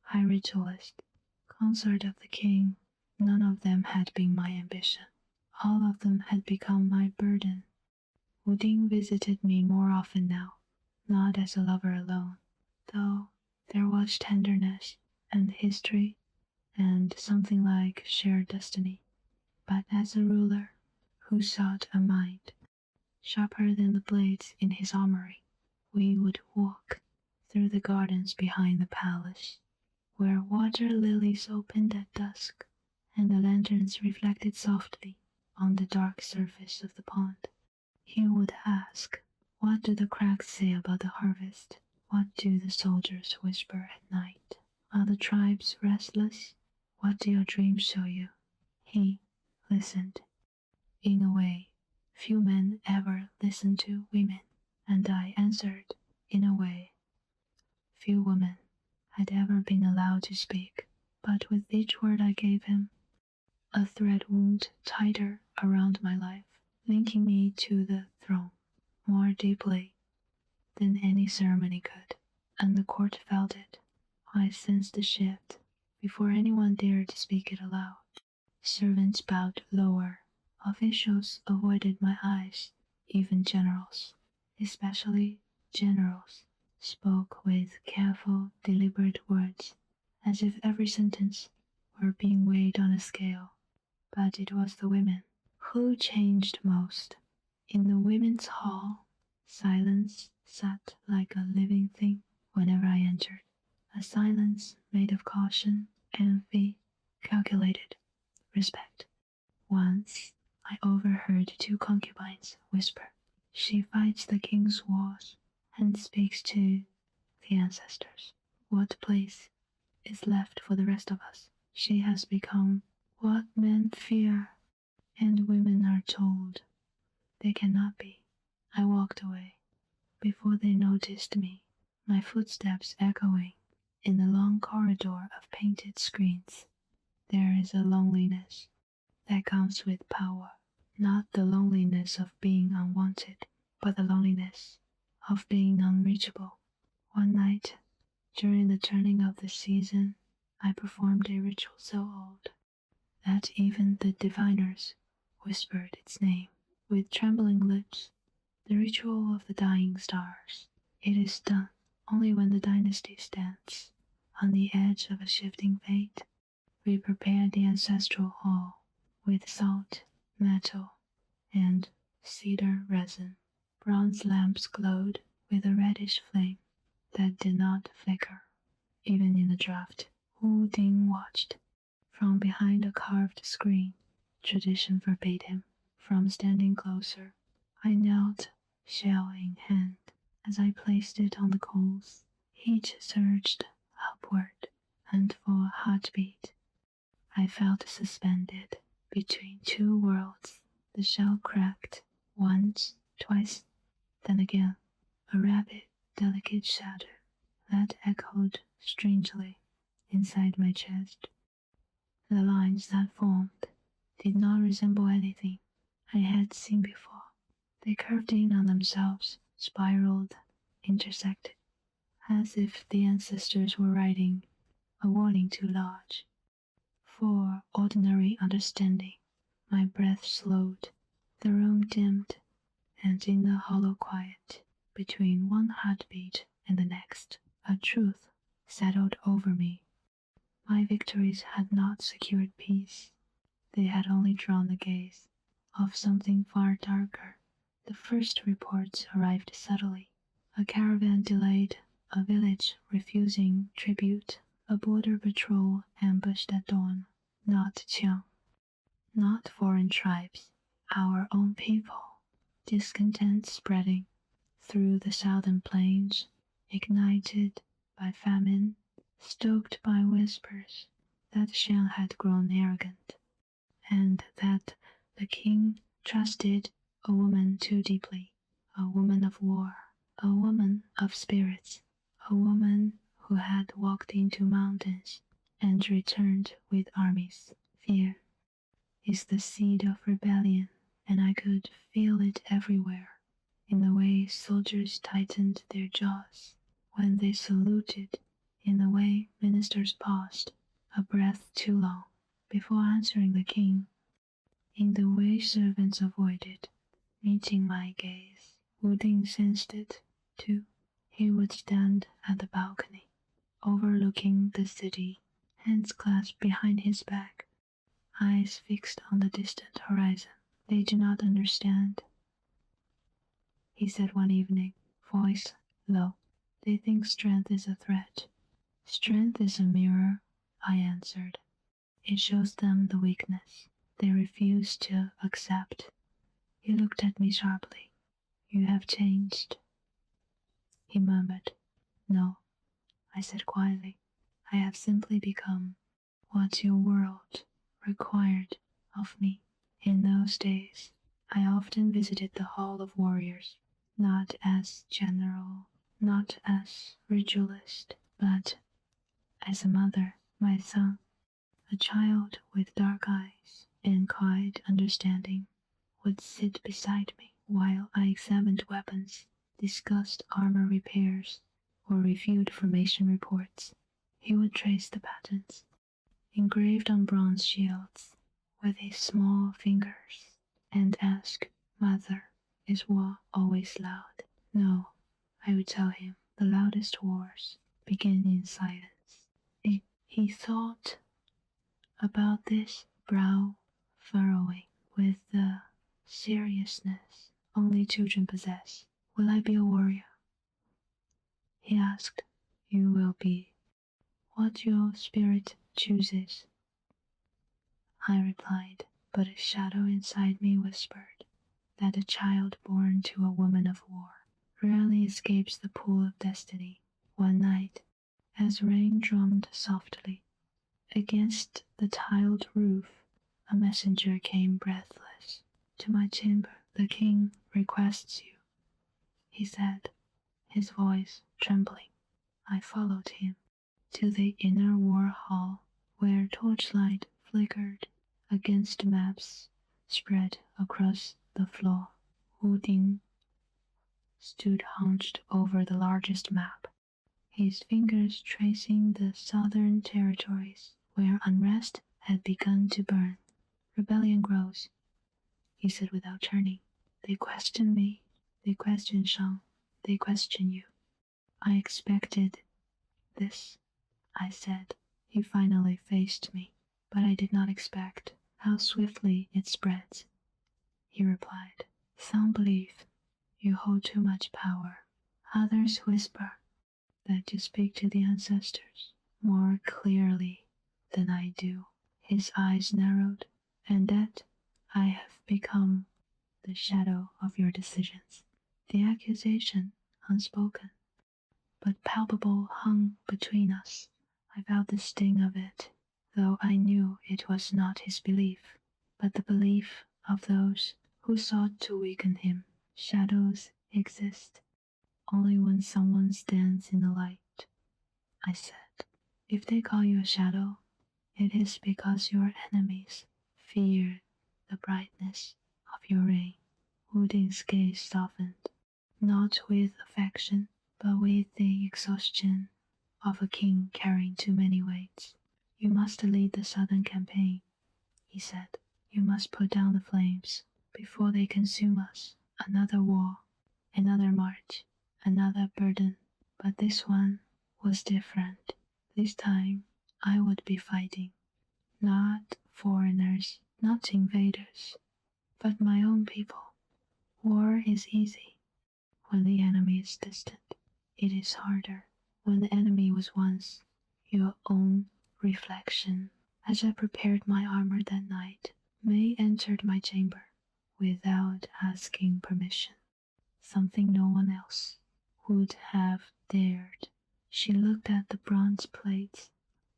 high ritualist, consort of the king. None of them had been my ambition. All of them had become my burden. Wu Ding visited me more often now, not as a lover alone, though there was tenderness and history and something like shared destiny, but as a ruler who sought a mind sharper than the blades in his armory. We would walk through the gardens behind the palace, where water lilies opened at dusk, and the lanterns reflected softly on the dark surface of the pond. He would ask, "What do the cracks say about the harvest? What do the soldiers whisper at night? Are the tribes restless? What do your dreams show you?" He listened. In a way, few men ever listen to women, and I answered in a way few women had ever been allowed to speak. But with each word I gave him, a thread wound tighter around my life, linking me to the throne more deeply than any ceremony could, and the court felt it. I sensed the shift before anyone dared to speak it aloud. Servants bowed lower. Officials avoided my eyes. Even generals, especially generals, spoke with careful, deliberate words, as if every sentence were being weighed on a scale. But it was the women who changed most. In the women's hall, silence sat like a living thing whenever I entered. A silence made of caution, envy, calculated respect. Once I overheard two concubines whisper, "She fights the king's wars and speaks to the ancestors. What place is left for the rest of us? She has become what men fear, and women are told they cannot be." I walked away before they noticed me, my footsteps echoing in the long corridor of painted screens. There is a loneliness that comes with power, not the loneliness of being unwanted, but the loneliness of being unreachable. One night, during the turning of the season, I performed a ritual so old that even the diviners whispered its name with trembling lips, the ritual of the dying stars. It is done only when the dynasty stands on the edge of a shifting fate. We prepare the ancestral hall with salt, metal, and cedar resin. Bronze lamps glowed with a reddish flame that did not flicker, even in the draught. Wu Ding watched from behind a carved screen. Tradition forbade him from standing closer. I knelt, shell in hand, as I placed it on the coals. Heat surged upward, and for a heartbeat, I felt suspended between two worlds. The shell cracked once, twice, then again, a rapid, delicate shatter that echoed strangely inside my chest. The lines that formed did not resemble anything I had seen before. They curved in on themselves, spiraled, intersected, as if the ancestors were writing a warning too large for ordinary understanding. My breath slowed. The room dimmed, and in the hollow quiet, between one heartbeat and the next, a truth settled over me. My victories had not secured peace. They had only drawn the gaze of something far darker. The first reports arrived subtly. A caravan delayed, a village refusing tribute, a border patrol ambushed at dawn. Not Qiang, not foreign tribes, our own people. Discontent spreading through the southern plains, ignited by famine, stoked by whispers that Shang had grown arrogant, and that the king trusted a woman too deeply, a woman of war, a woman of spirits, a woman who had walked into mountains and returned with armies. Fear is the seed of rebellion, and I could feel it everywhere, in the way soldiers tightened their jaws when they saluted, in the way ministers paused a breath too long before answering the king, in the way servants avoided meeting my gaze. Wu Ding sensed it, too. He would stand at the balcony, overlooking the city, hands clasped behind his back, eyes fixed on the distant horizon. They do not understand, he said one evening, voice low. They think strength is a threat. Strength is a mirror, I answered. It shows them the weakness they refuse to accept. He looked at me sharply. You have changed, he murmured. No, I said quietly. I have simply become what your world required of me. In those days, I often visited the Hall of Warriors, not as general, not as ritualist, but as a mother. My son, a child with dark eyes and quiet understanding, would sit beside me while I examined weapons, discussed armor repairs, or reviewed formation reports. He would trace the patterns, engraved on bronze shields, with his small fingers, and ask, Mother, is war always loud? No, I would tell him, the loudest wars begin in silence. He thought about this, brow furrowing with the seriousness only children possess. Will I be a warrior? He asked. You will be what your spirit chooses, I replied, but a shadow inside me whispered that a child born to a woman of war rarely escapes the pool of destiny. One night, as rain drummed softly against the tiled roof, a messenger came breathless to my chamber. The king requests you, he said, his voice trembling. I followed him to the inner war hall, where torchlight flickered against maps spread across the floor. Wu Ding stood hunched over the largest map, his fingers tracing the southern territories where unrest had begun to burn. Rebellion grows, he said without turning. They question me, they question Shang, they question you. I expected this, I said. He finally faced me, but I did not expect how swiftly it spreads. He replied, Some believe you hold too much power. Others whisper that you speak to the ancestors more clearly than I do. His eyes narrowed, and that I have become the shadow of your decisions. The accusation, unspoken, but palpable, hung between us. I felt the sting of it, though I knew it was not his belief, but the belief of those who sought to weaken him. Shadows exist only when someone stands in the light, I said. If they call you a shadow, it is because your enemies fear the brightness of your reign. Wu Ding's gaze softened, not with affection, but with the exhaustion of a king carrying too many weights. You must lead the southern campaign, he said. You must put down the flames before they consume us. Another war, another march, another burden. But this one was different. This time I would be fighting. Not foreigners, not invaders, but my own people. War is easy when the enemy is distant. It is harder when the enemy was once your own reflection. As I prepared my armor that night, May entered my chamber without asking permission, something no one else would have dared. She looked at the bronze plates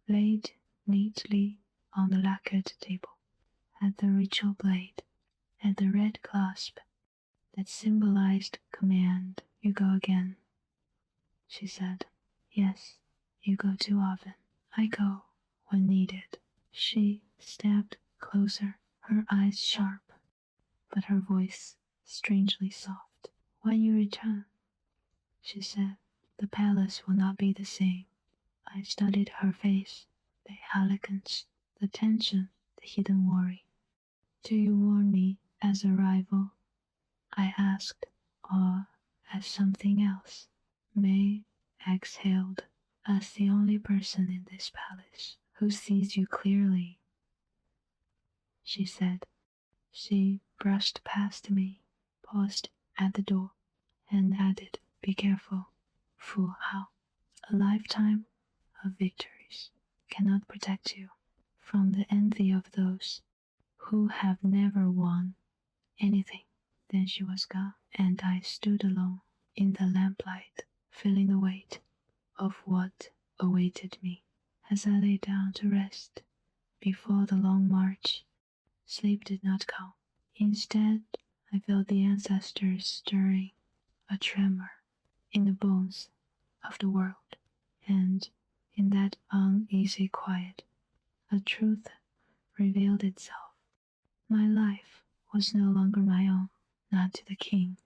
laid neatly on the lacquered table, at the ritual blade, at the red clasp that symbolized command. You go again, she said. Yes, you go too often. I go when needed. She stepped closer, her eyes sharp, but her voice strangely soft. When you return, she said, the palace will not be the same. I studied her face, the elegance, the tension, the hidden worry. Do you warn me as a rival? I asked, or as something else? May exhaled. As the only person in this palace who sees you clearly, she said. She brushed past me, paused at the door, and added, be careful, Fu Hao. A lifetime of victories cannot protect you from the envy of those who have never won anything. Then she was gone, and I stood alone in the lamplight, feeling the weight of what awaited me. As I lay down to rest before the long march, sleep did not come. Instead, I felt the ancestors stirring, a tremor in the bones of the world, and in that uneasy quiet, a truth revealed itself. My life was no longer my own, not to the king,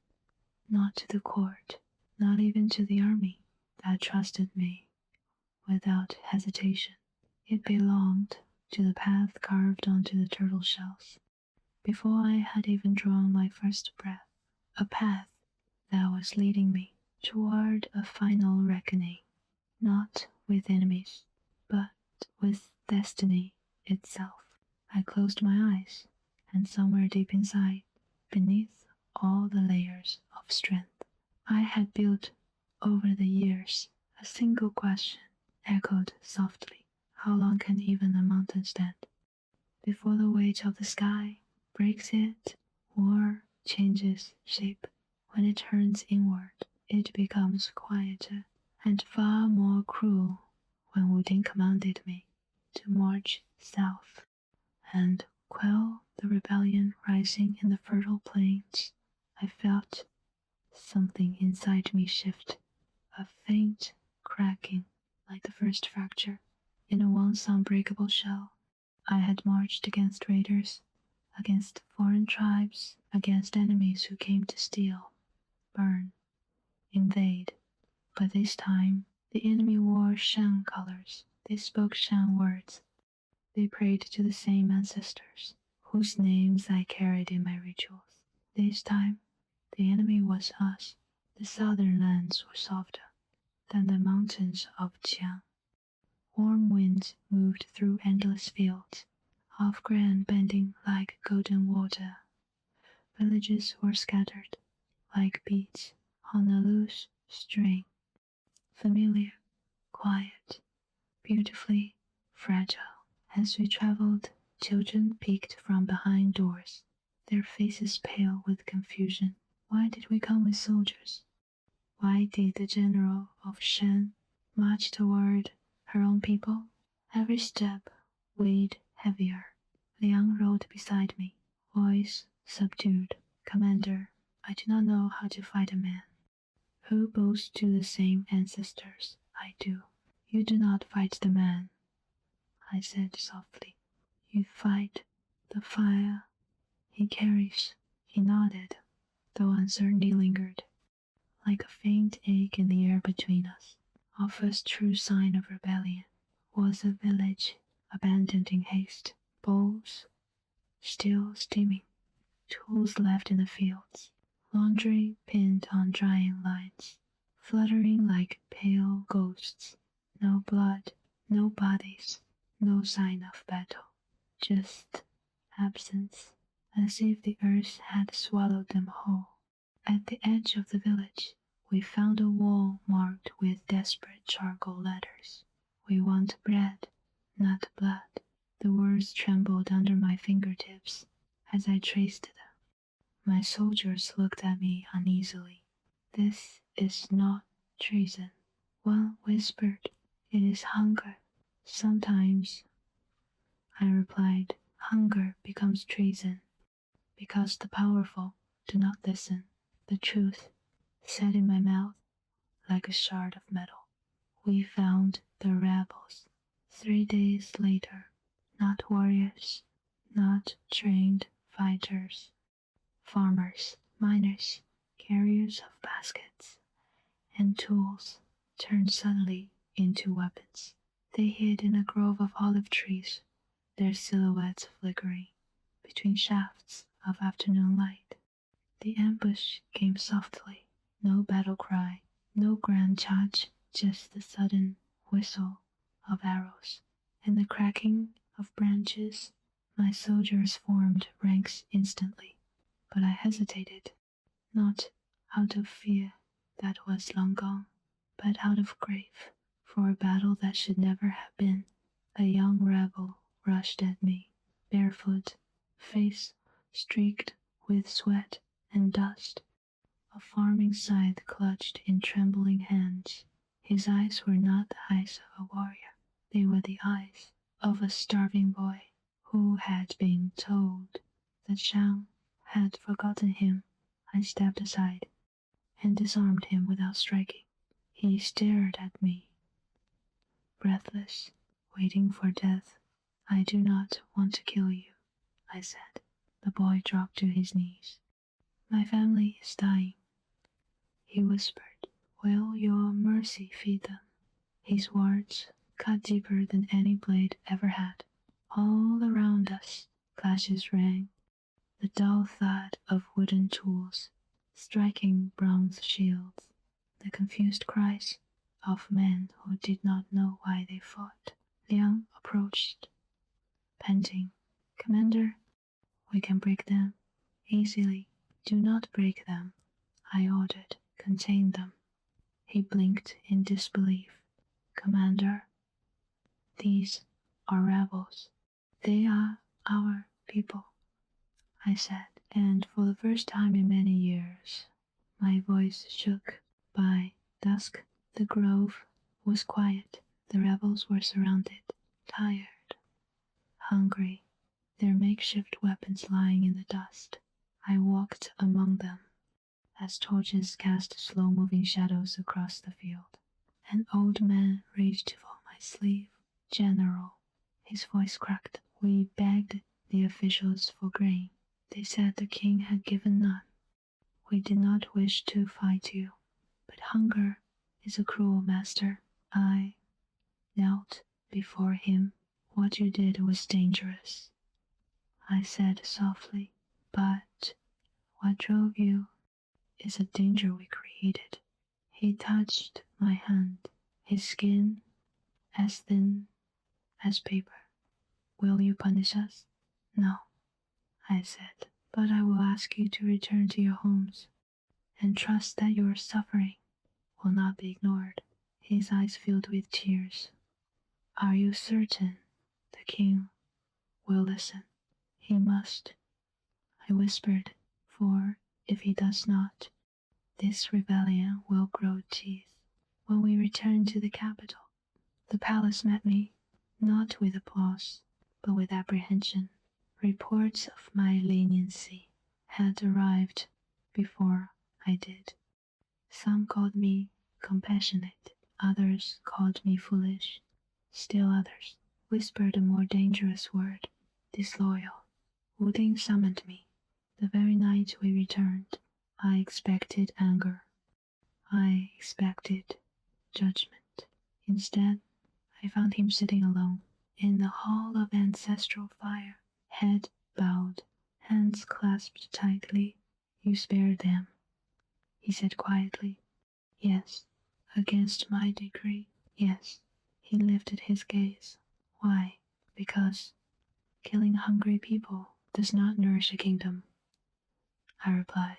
not to the court, not even to the army that trusted me without hesitation. It belonged to the path carved onto the turtle shells before I had even drawn my first breath, a path that was leading me toward a final reckoning, not with enemies, but with destiny itself. I closed my eyes, and somewhere deep inside, beneath all the layers of strength I had built over the years, a single question echoed softly. How long can even a mountain stand before the weight of the sky breaks it or changes shape? When it turns inward, it becomes quieter and far more cruel. When Wuding commanded me to march south and quell the rebellion rising in the fertile plains, I felt something inside me shift, a faint cracking like the first fracture in a once unbreakable shell. I had marched against raiders, against foreign tribes, against enemies who came to steal, burn, invade. But this time, the enemy wore Shang colors. They spoke Shang words. They prayed to the same ancestors, whose names I carried in my rituals. This time, the enemy was us. The southern lands were softer than the mountains of Jiang. Warm winds moved through endless fields, of grain bending like golden water. Villages were scattered like beads on a loose string, familiar, quiet, beautifully fragile. As we traveled, children peeked from behind doors, their faces pale with confusion. Why did we come with soldiers? Why did the general of Shen march toward her own people? Every step weighed heavier. Liang rode beside me, voice subdued. Commander, I do not know how to fight a man who bows to the same ancestors I do. You do not fight the man, I said softly. You fight the fire he carries. He nodded, though uncertainty lingered, like a faint ache in the air between us. Our first true sign of rebellion was a village abandoned in haste, bowls still steaming, tools left in the fields, laundry pinned on drying lines, fluttering like pale ghosts. No blood, no bodies, no sign of battle, just absence, as if the earth had swallowed them whole. At the edge of the village, we found a wall marked with desperate charcoal letters. We want bread, not blood. The words trembled under my fingertips as I traced them. My soldiers looked at me uneasily. This is not treason. One whispered, it is hunger. Sometimes, I replied, hunger becomes treason because the powerful do not listen. The truth set in my mouth like a shard of metal. We found the rebels 3 days later, not warriors, not trained fighters, farmers, miners, carriers of baskets and tools turned suddenly into weapons. They hid in a grove of olive trees, their silhouettes flickering between shafts of afternoon light. The ambush came softly, no battle cry, no grand charge, just the sudden whistle of arrows and the cracking of branches. My soldiers formed ranks instantly, but I hesitated, not out of fear that was long gone, but out of grief for a battle that should never have been. A young rebel rushed at me, barefoot, face streaked with sweat and dust, a farming scythe clutched in trembling hands. His eyes were not the eyes of a warrior, they were the eyes of a starving boy who had been told that Shang had forgotten him. I stepped aside and disarmed him without striking. He stared at me, breathless, waiting for death. I do not want to kill you, I said. The boy dropped to his knees. My family is dying, he whispered. Will your mercy feed them? His words cut deeper than any blade ever had. All around us, clashes rang, the dull thud of wooden tools striking bronze shields, the confused cries of men who did not know why they fought. Liang approached, panting. Commander, we can break them easily. Do not break them, I ordered. Contain them. He blinked in disbelief. Commander, these are rebels. They are our people, I said, and for the first time in many years, my voice shook. By dusk, the grove was quiet. The rebels were surrounded, tired, hungry, their makeshift weapons lying in the dust. I walked among them as torches cast slow-moving shadows across the field. An old man reached for my sleeve. General, his voice cracked. We begged the officials for grain. They said the king had given none. We did not wish to fight you, but hunger is a cruel master. I knelt before him. What you did was dangerous, I said softly, but what drove you is a danger we created. He touched my hand, his skin as thin as paper. Will you punish us? No, I said, but I will ask you to return to your homes and trust that your suffering will not be ignored. His eyes filled with tears. Are you certain the king will listen? He must, I whispered, for if he does not, this rebellion will grow teeth. When we returned to the capital, the palace met me, not with applause, but with apprehension. Reports of my leniency had arrived before I did. Some called me compassionate, others called me foolish, still others whispered a more dangerous word, disloyal. Wu Ding summoned me. The very night we returned, I expected anger. I expected judgment. Instead, I found him sitting alone in the hall of ancestral fire, head bowed, hands hands clasped tightly. You spared them, he said quietly. Yes, against my decree, yes. He lifted his gaze. Why? Because killing hungry people does not nourish a kingdom, I replied.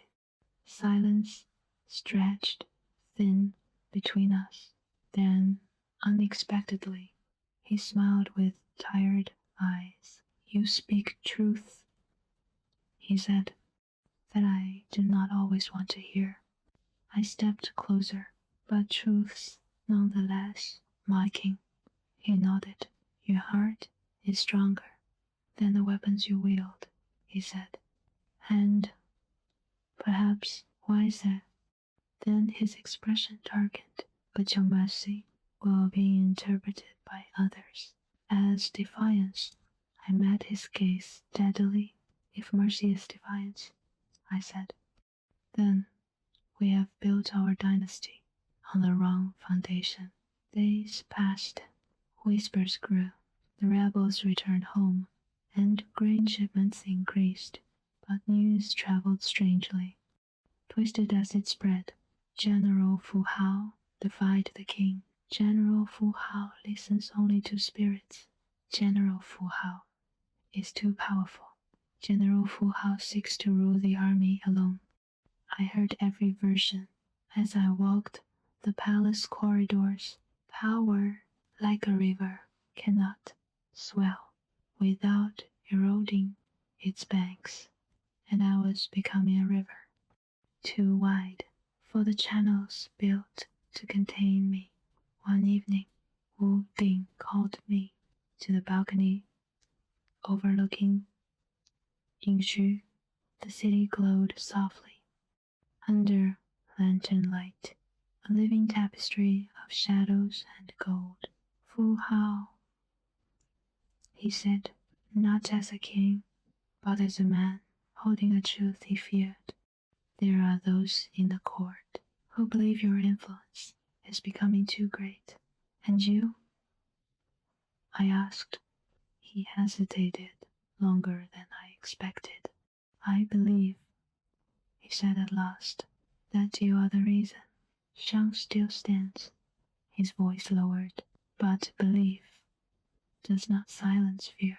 Silence stretched thin between us. Then, unexpectedly, he smiled with tired eyes. You speak truth, he said, that I do not always want to hear. I stepped closer, but truths nonetheless, my king. He nodded. Your heart is stronger than the weapons you wield, he said. And perhaps wiser. Then his expression darkened, but your mercy will be interpreted by others as defiance. I met his gaze steadily. If mercy is defiance, I said, then we have built our dynasty on the wrong foundation. Days passed, whispers grew, the rebels returned home, and grain shipments increased, but news traveled strangely. Twisted as it spread, General Fu Hao defied the king. General Fu Hao listens only to spirits. General Fu Hao is too powerful. General Fu Hao seeks to rule the army alone. I heard every version as I walked the palace corridors. Power, like a river, cannot swell without eroding its banks, and I was becoming a river, too wide for the channels built to contain me. One evening, Wu Ding called me to the balcony overlooking Yingshu. The city glowed softly under lantern light, a living tapestry of shadows and gold. Fu Hao, he said, not as a king, but as a man holding a truth he feared. There are those in the court who believe your influence is becoming too great. And you? I asked. He hesitated longer than I expected. I believe, he said at last, that you are the reason. Shang still stands, his voice lowered, but belief does not silence fear.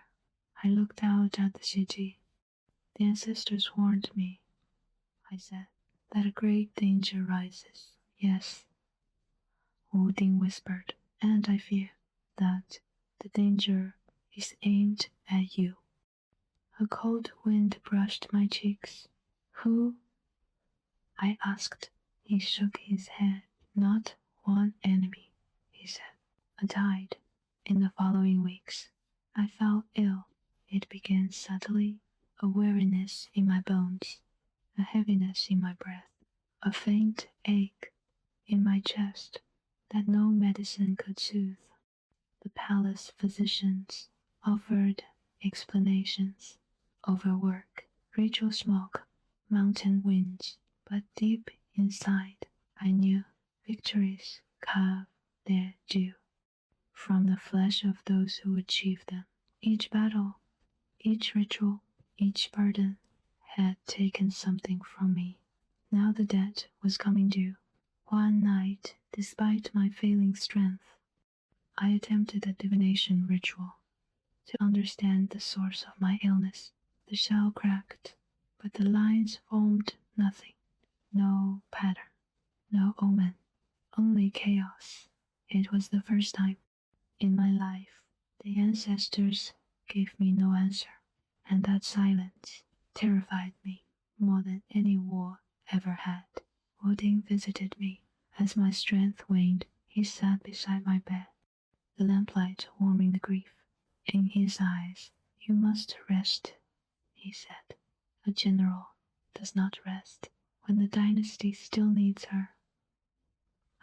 I looked out at the city. The ancestors warned me, I said, that a great danger rises. Yes, Wu Ding whispered, and I fear that the danger is aimed at you. A cold wind brushed my cheeks. Who? I asked. He shook his head. Not one enemy, he said. I died in the following weeks. I felt ill. It began subtly, a weariness in my bones, a heaviness in my breath, a faint ache in my chest that no medicine could soothe. The palace physicians offered explanations: overwork, ritual smoke, mountain winds, but deep inside I knew victories carve their due from the flesh of those who achieve them. Each battle, each ritual, each burden had taken something from me. Now the debt was coming due. One night, despite my failing strength, I attempted a divination ritual to understand the source of my illness. The shell cracked, but the lines formed nothing. No pattern, no omen, only chaos. It was the first time in my life the ancestors gave me no answer, and that silence terrified me more than any war ever had. Odin visited me. As my strength waned, he sat beside my bed, the lamplight warming the grief. In his eyes, you must rest, he said. A general does not rest when the dynasty still needs her.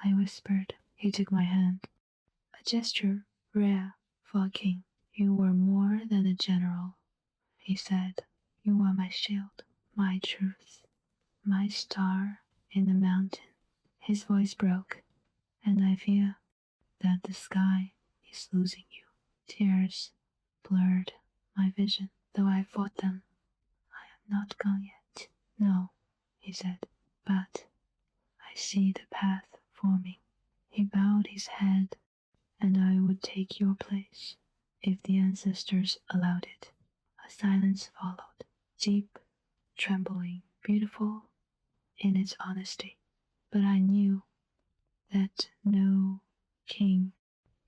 I whispered. He took my hand, a gesture rare for a king. You were more than a general, he said. You are my shield, my truth, my star in the mountain. His voice broke, and I fear that the sky is losing you. Tears blurred my vision, though I fought them. I am Not gone yet. No, he said, but I see the path forming. He bowed his head, and I would take your place, if the ancestors allowed it. A silence followed, deep, trembling, beautiful in its honesty. But I knew that no king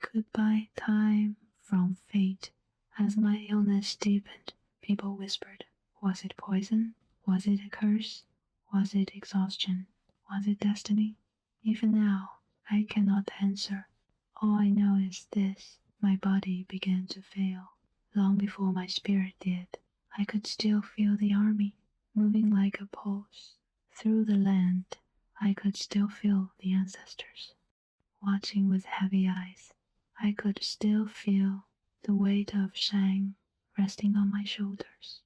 could buy time from fate. As my illness deepened, people whispered, was it poison? Was it a curse? Was it exhaustion? Was it destiny? Even now, I cannot answer. All I know is this: my body began to fail. Long before my spirit did, I could still feel the army, moving like a pulse. Through the land, I could still feel the ancestors, watching with heavy eyes. I could still feel the weight of Shang resting on my shoulders.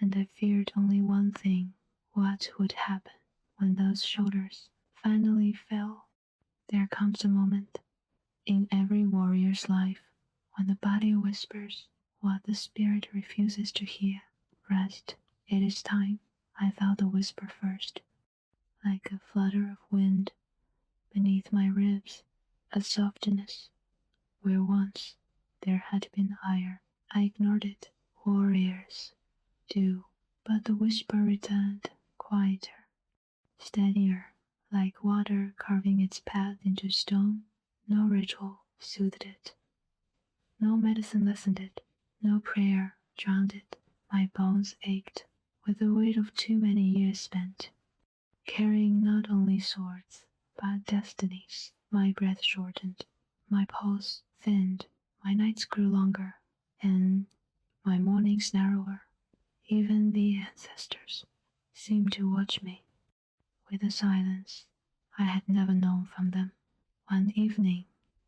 And I feared only one thing: what would happen when those shoulders finally fell. There comes a moment in every warrior's life when the body whispers what the spirit refuses to hear. Rest, it is time. I felt the whisper first, like a flutter of wind beneath my ribs, a softness where once there had been ire. I ignored it. Warriors do. But the whisper returned, quieter, steadier, like water carving its path into stone. No ritual soothed it. No medicine lessened it. No prayer drowned it. My bones ached with the weight of too many years spent, carrying not only swords, but destinies. My breath shortened. My pulse thinned. My nights grew longer, and my mornings narrower. Even the ancestors seemed to watch me with a silence I had never known from them. One evening,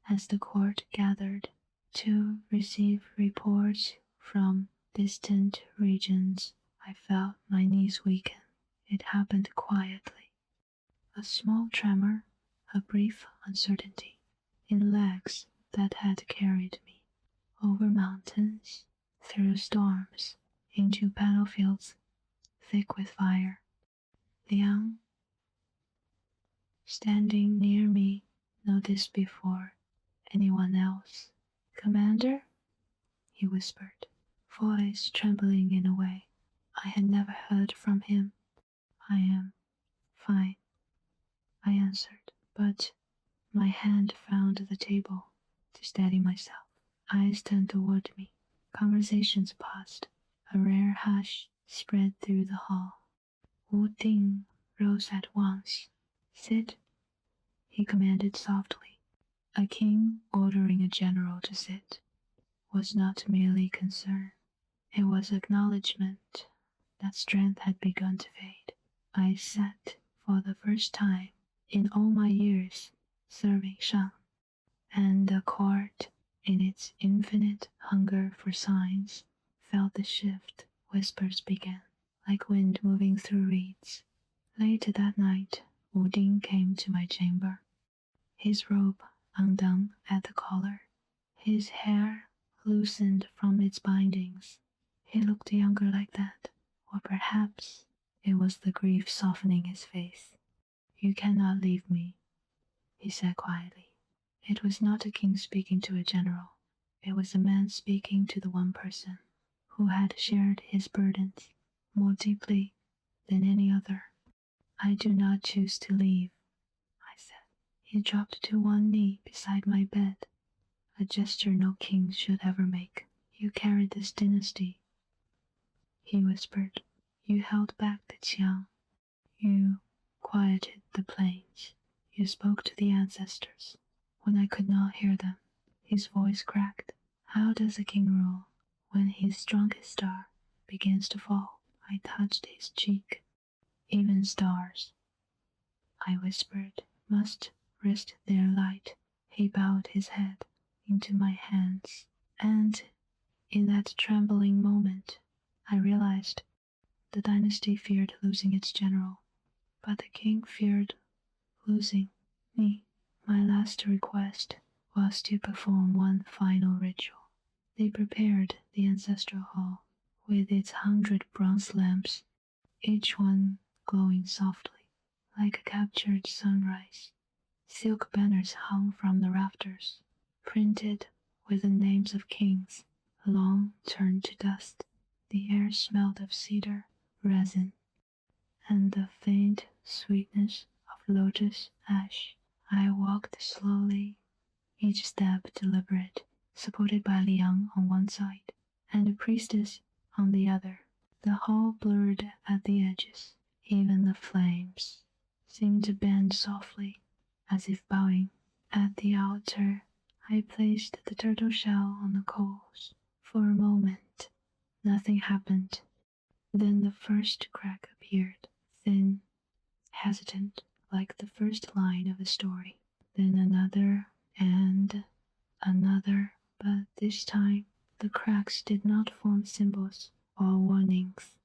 as the court gathered to receive reports from distant regions, I felt my knees weaken. It happened quietly. A small tremor, a brief uncertainty, in legs that had carried me over mountains, through storms, into battlefields thick with fire. Liang, standing near me, noticed before anyone else. Commander? He whispered, voice trembling in a way I had never heard from him. I am fine, I answered, but my hand found the table to steady myself. Eyes turned toward me. Conversations paused. A rare hush spread through the hall. Wu Ding rose at once. Sit, he commanded softly. A king ordering a general to sit was not merely concern. It was acknowledgement that strength had begun to fade. I sat for the first time in all my years serving Shang, and the court, in its infinite hunger for signs, felt the shift. Whispers began, like wind moving through reeds. Late that night, Wu Ding came to my chamber, his robe undone at the collar, his hair loosened from its bindings. He looked younger like that, or perhaps it was the grief softening his face. You cannot leave me, he said quietly. It was not a king speaking to a general. It was a man speaking to the one person who had shared his burdens more deeply than any other. I do not choose to leave, I said. He dropped to one knee beside my bed, a gesture no king should ever make. You carried this dynasty, he whispered. You held back the Qiang. You quieted the plains. You spoke to the ancestors when I could not hear them. His voice cracked. How does a king rule when his strongest star begins to fall? I touched his cheek. Even stars, I whispered, must risk their light. He bowed his head into my hands, and in that trembling moment, I realized the dynasty feared losing its general, but the king feared losing me. My last request was to perform one final ritual. They prepared the ancestral hall with its 100 bronze lamps, each one glowing softly, like a captured sunrise. Silk banners hung from the rafters, printed with the names of kings, long turned to dust. The air smelled of cedar, resin, and the faint sweetness of lotus ash. I walked slowly, each step deliberate, supported by Liang on one side and the priestess on the other. The hall blurred at the edges. Even the flames seemed to bend softly, as if bowing. At the altar, I placed the turtle shell on the coals. For a moment, nothing happened. Then the first crack appeared, thin, hesitant, like the first line of a story. Then another and another, but this time the cracks did not form symbols or warnings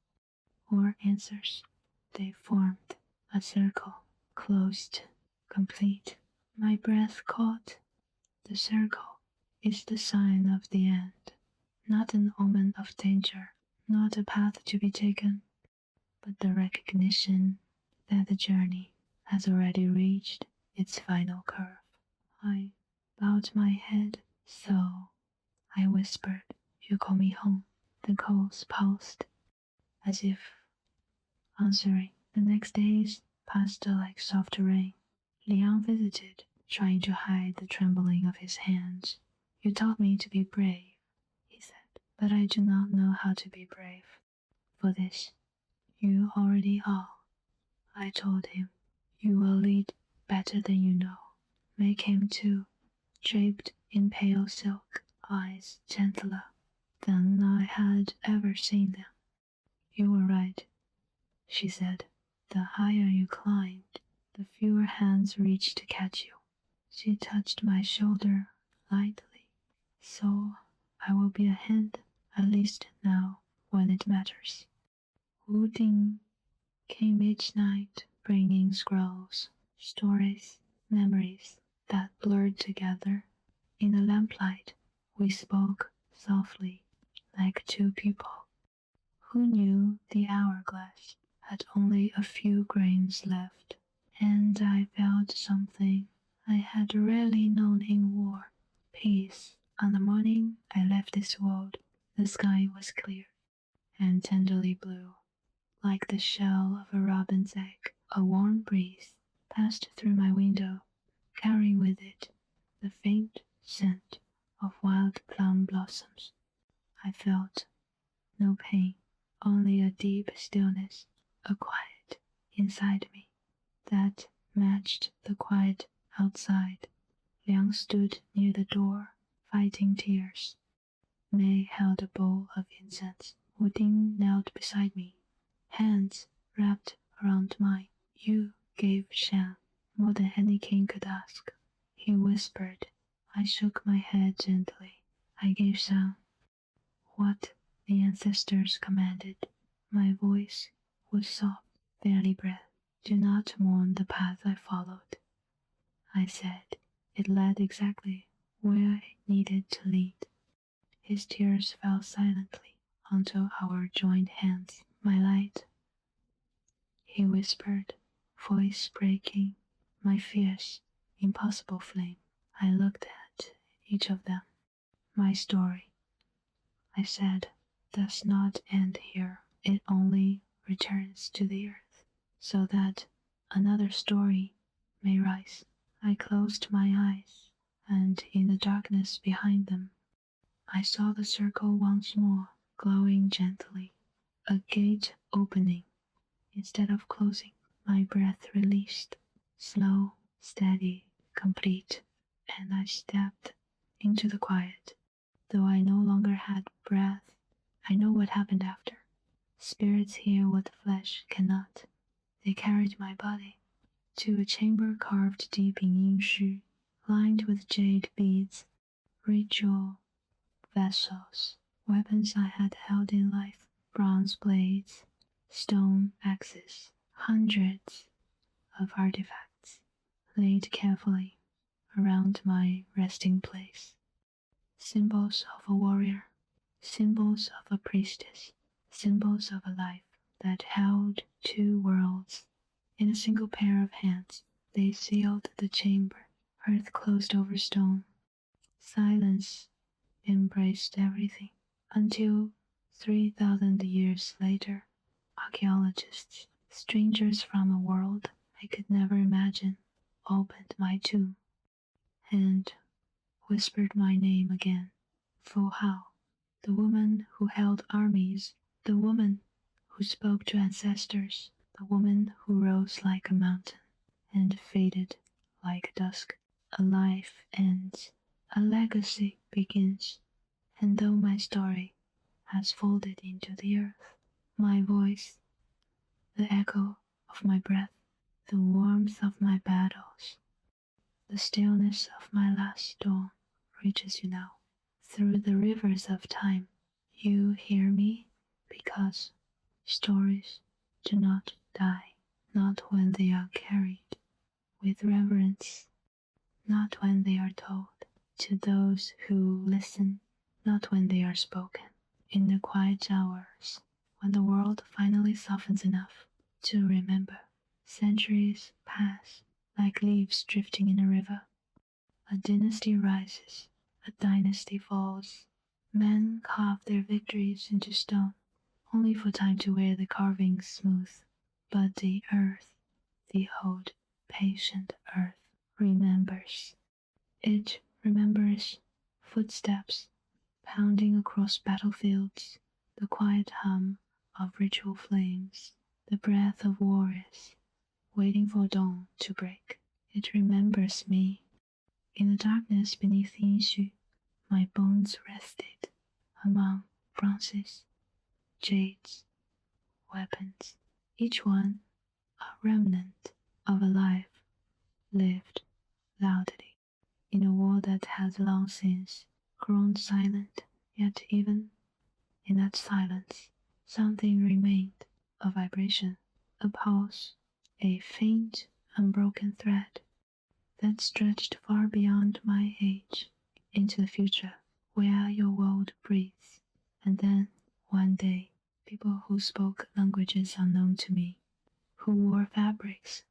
or answers. They formed a circle, closed, complete. My breath caught. The circle is the sign of the end, not an omen of danger, not a path to be taken, but the recognition that the journey has already reached its final curve. I bowed my head. So, I whispered, you call me home. The coals pulsed, as if answering. The next days passed like soft rain. Liang visited, trying to hide the trembling of his hands. You taught me to be brave, he said, but I do not know how to be brave. For this, you already are. I told him, you will lead better than you know. Make him too, draped in pale silk, eyes gentler than I had ever seen them. You were right, she said. The higher you climbed, the fewer hands reached to catch you. She touched my shoulder lightly. So I will be a hand, at least now, when it matters. Wu Ding came each night, bringing scrolls, stories, memories that blurred together. In the lamplight, we spoke softly, like two people. Who knew the hourglass had only a few grains left? And I felt something I had rarely known in war. Peace. On the morning I left this world, the sky was clear and tenderly blue, like the shell of a robin's egg. A warm breeze passed through my window, carrying with it the faint scent of wild plum blossoms. I felt no pain, only a deep stillness, a quiet inside me that matched the quiet outside. Liang stood near the door, fighting tears. Mei held a bowl of incense. Wu Ding knelt beside me, hands wrapped around mine. You gave Shang more than any king could ask, he whispered. I shook my head gently. I gave Shang what the ancestors commanded. My voice was soft, barely breath. Do not mourn the path I followed, I said. It led exactly where I needed to lead. His tears fell silently onto our joined hands. My light, he whispered, voice breaking. My fierce, impossible flame. I looked at each of them. My story, I said, does not end here. It only returns to the earth, so that another story may rise. I closed my eyes, and in the darkness behind them, I saw the circle once more, glowing gently, a gate opening instead of closing. My breath released, slow, steady, complete, and I stepped into the quiet. Though I no longer had breath, I know what happened after. Spirits hear what the flesh cannot. They carried my body to a chamber carved deep in yin lined with jade beads, ritual vessels, weapons I had held in life, bronze blades, stone axes, hundreds of artifacts laid carefully around my resting place. Symbols of a warrior, symbols of a priestess, symbols of a life that held two worlds. In a single pair of hands, they sealed the chamber. Earth closed over stone. Silence embraced everything until 3,000 years later, archaeologists, strangers from a world I could never imagine, opened my tomb and whispered my name again. Fu Hao, the woman who held armies, the woman who spoke to ancestors, the woman who rose like a mountain and faded like dusk. A life ends, a legacy begins, and though my story has folded into the earth, my voice, the echo of my breath, the warmth of my battles, the stillness of my last dawn reaches you now. Through the rivers of time, you hear me because stories do not die, not when they are carried with reverence, not when they are told to those who listen, not when they are spoken. In the quiet hours, when the world finally softens enough to remember, centuries pass like leaves drifting in a river. A dynasty rises, a dynasty falls. Men carve their victories into stone, only for time to wear the carvings smooth. But the earth, the old, patient earth, remembers. It remembers footsteps pounding across battlefields, the quiet hum of ritual flames, the breath of warriors waiting for dawn to break. It remembers me. In the darkness beneath Yinshu, my bones rested among bronzes, jades, weapons, each one a remnant of a life lived loudly in a world that has long since grown silent, yet even in that silence something remained, a vibration, a pulse, a faint, unbroken thread that stretched far beyond my age into the future where your world breathes. And then, one day, people who spoke languages unknown to me, who wore fabrics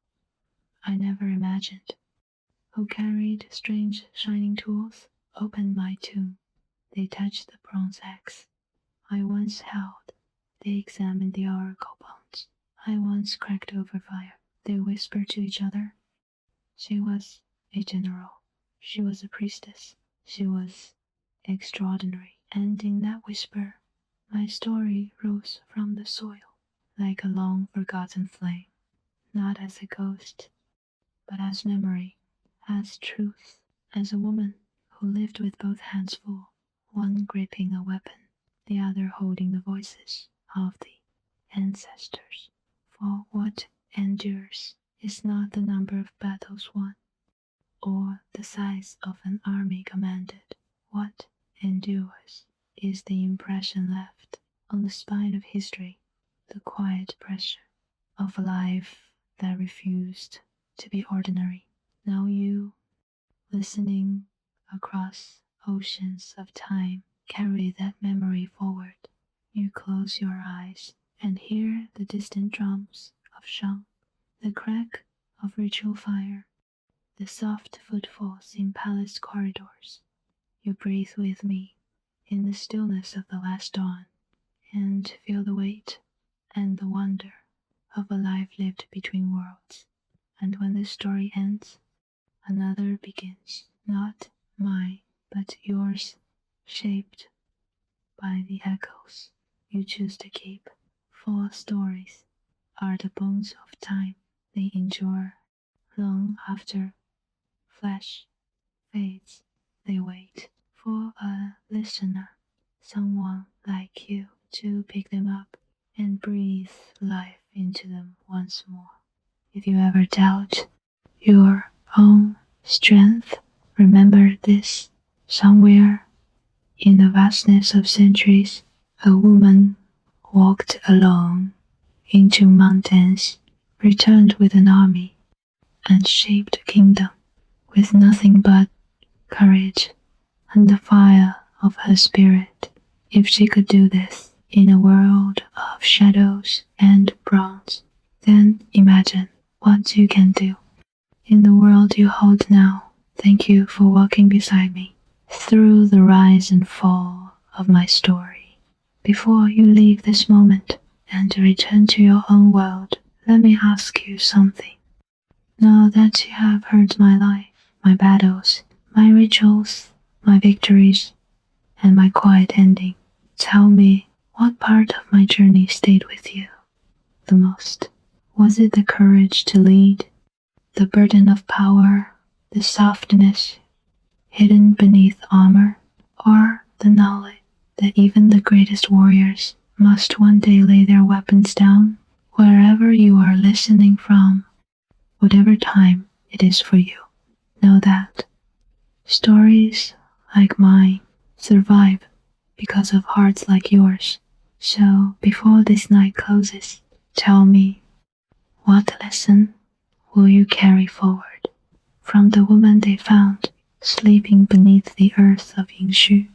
I never imagined, who carried strange shining tools, opened my tomb. They touched the bronze axe I once held. They examined the oracle bones I once cracked over fire. They whispered to each other. She was a general. She was a priestess. She was extraordinary. And in that whisper, my story rose from the soil, like a long forgotten flame, not as a ghost, but as memory, as truth, as a woman who lived with both hands full, one gripping a weapon, the other holding the voices of the ancestors. For what endures is not the number of battles won, or the size of an army commanded. What endures is the impression left on the spine of history, the quiet pressure of a life that refused to be ordinary. Now you, listening across oceans of time, carry that memory forward. You close your eyes and hear the distant drums of Shang, the crack of ritual fire, the soft footfalls in palace corridors. You breathe with me in the stillness of the last dawn and feel the weight and the wonder of a life lived between worlds. And when this story ends, another begins, not mine, but yours, shaped by the echoes you choose to keep. For stories are the bones of time. They endure long after flesh fades. They wait for a listener, someone like you, to pick them up and breathe life into them once more. If you ever doubt your own strength, remember this. Somewhere in the vastness of centuries, a woman walked alone into mountains, returned with an army, and shaped a kingdom with nothing but courage and the fire of her spirit. If she could do this in a world of shadows and bronze. Then imagine what you can do. In the world you hold now, thank you for walking beside me through the rise and fall of my story. Before you leave this moment and return to your own world, let me ask you something. Now that you have heard my life, my battles, my rituals, my victories, and my quiet ending, tell me what part of my journey stayed with you the most. Was it the courage to lead, the burden of power, the softness hidden beneath armor, or the knowledge that even the greatest warriors must one day lay their weapons down? Wherever you are listening from, whatever time it is for you, know that stories like mine survive because of hearts like yours. So before this night closes, tell me, what lesson will you carry forward from the woman they found sleeping beneath the earth of Yingshu?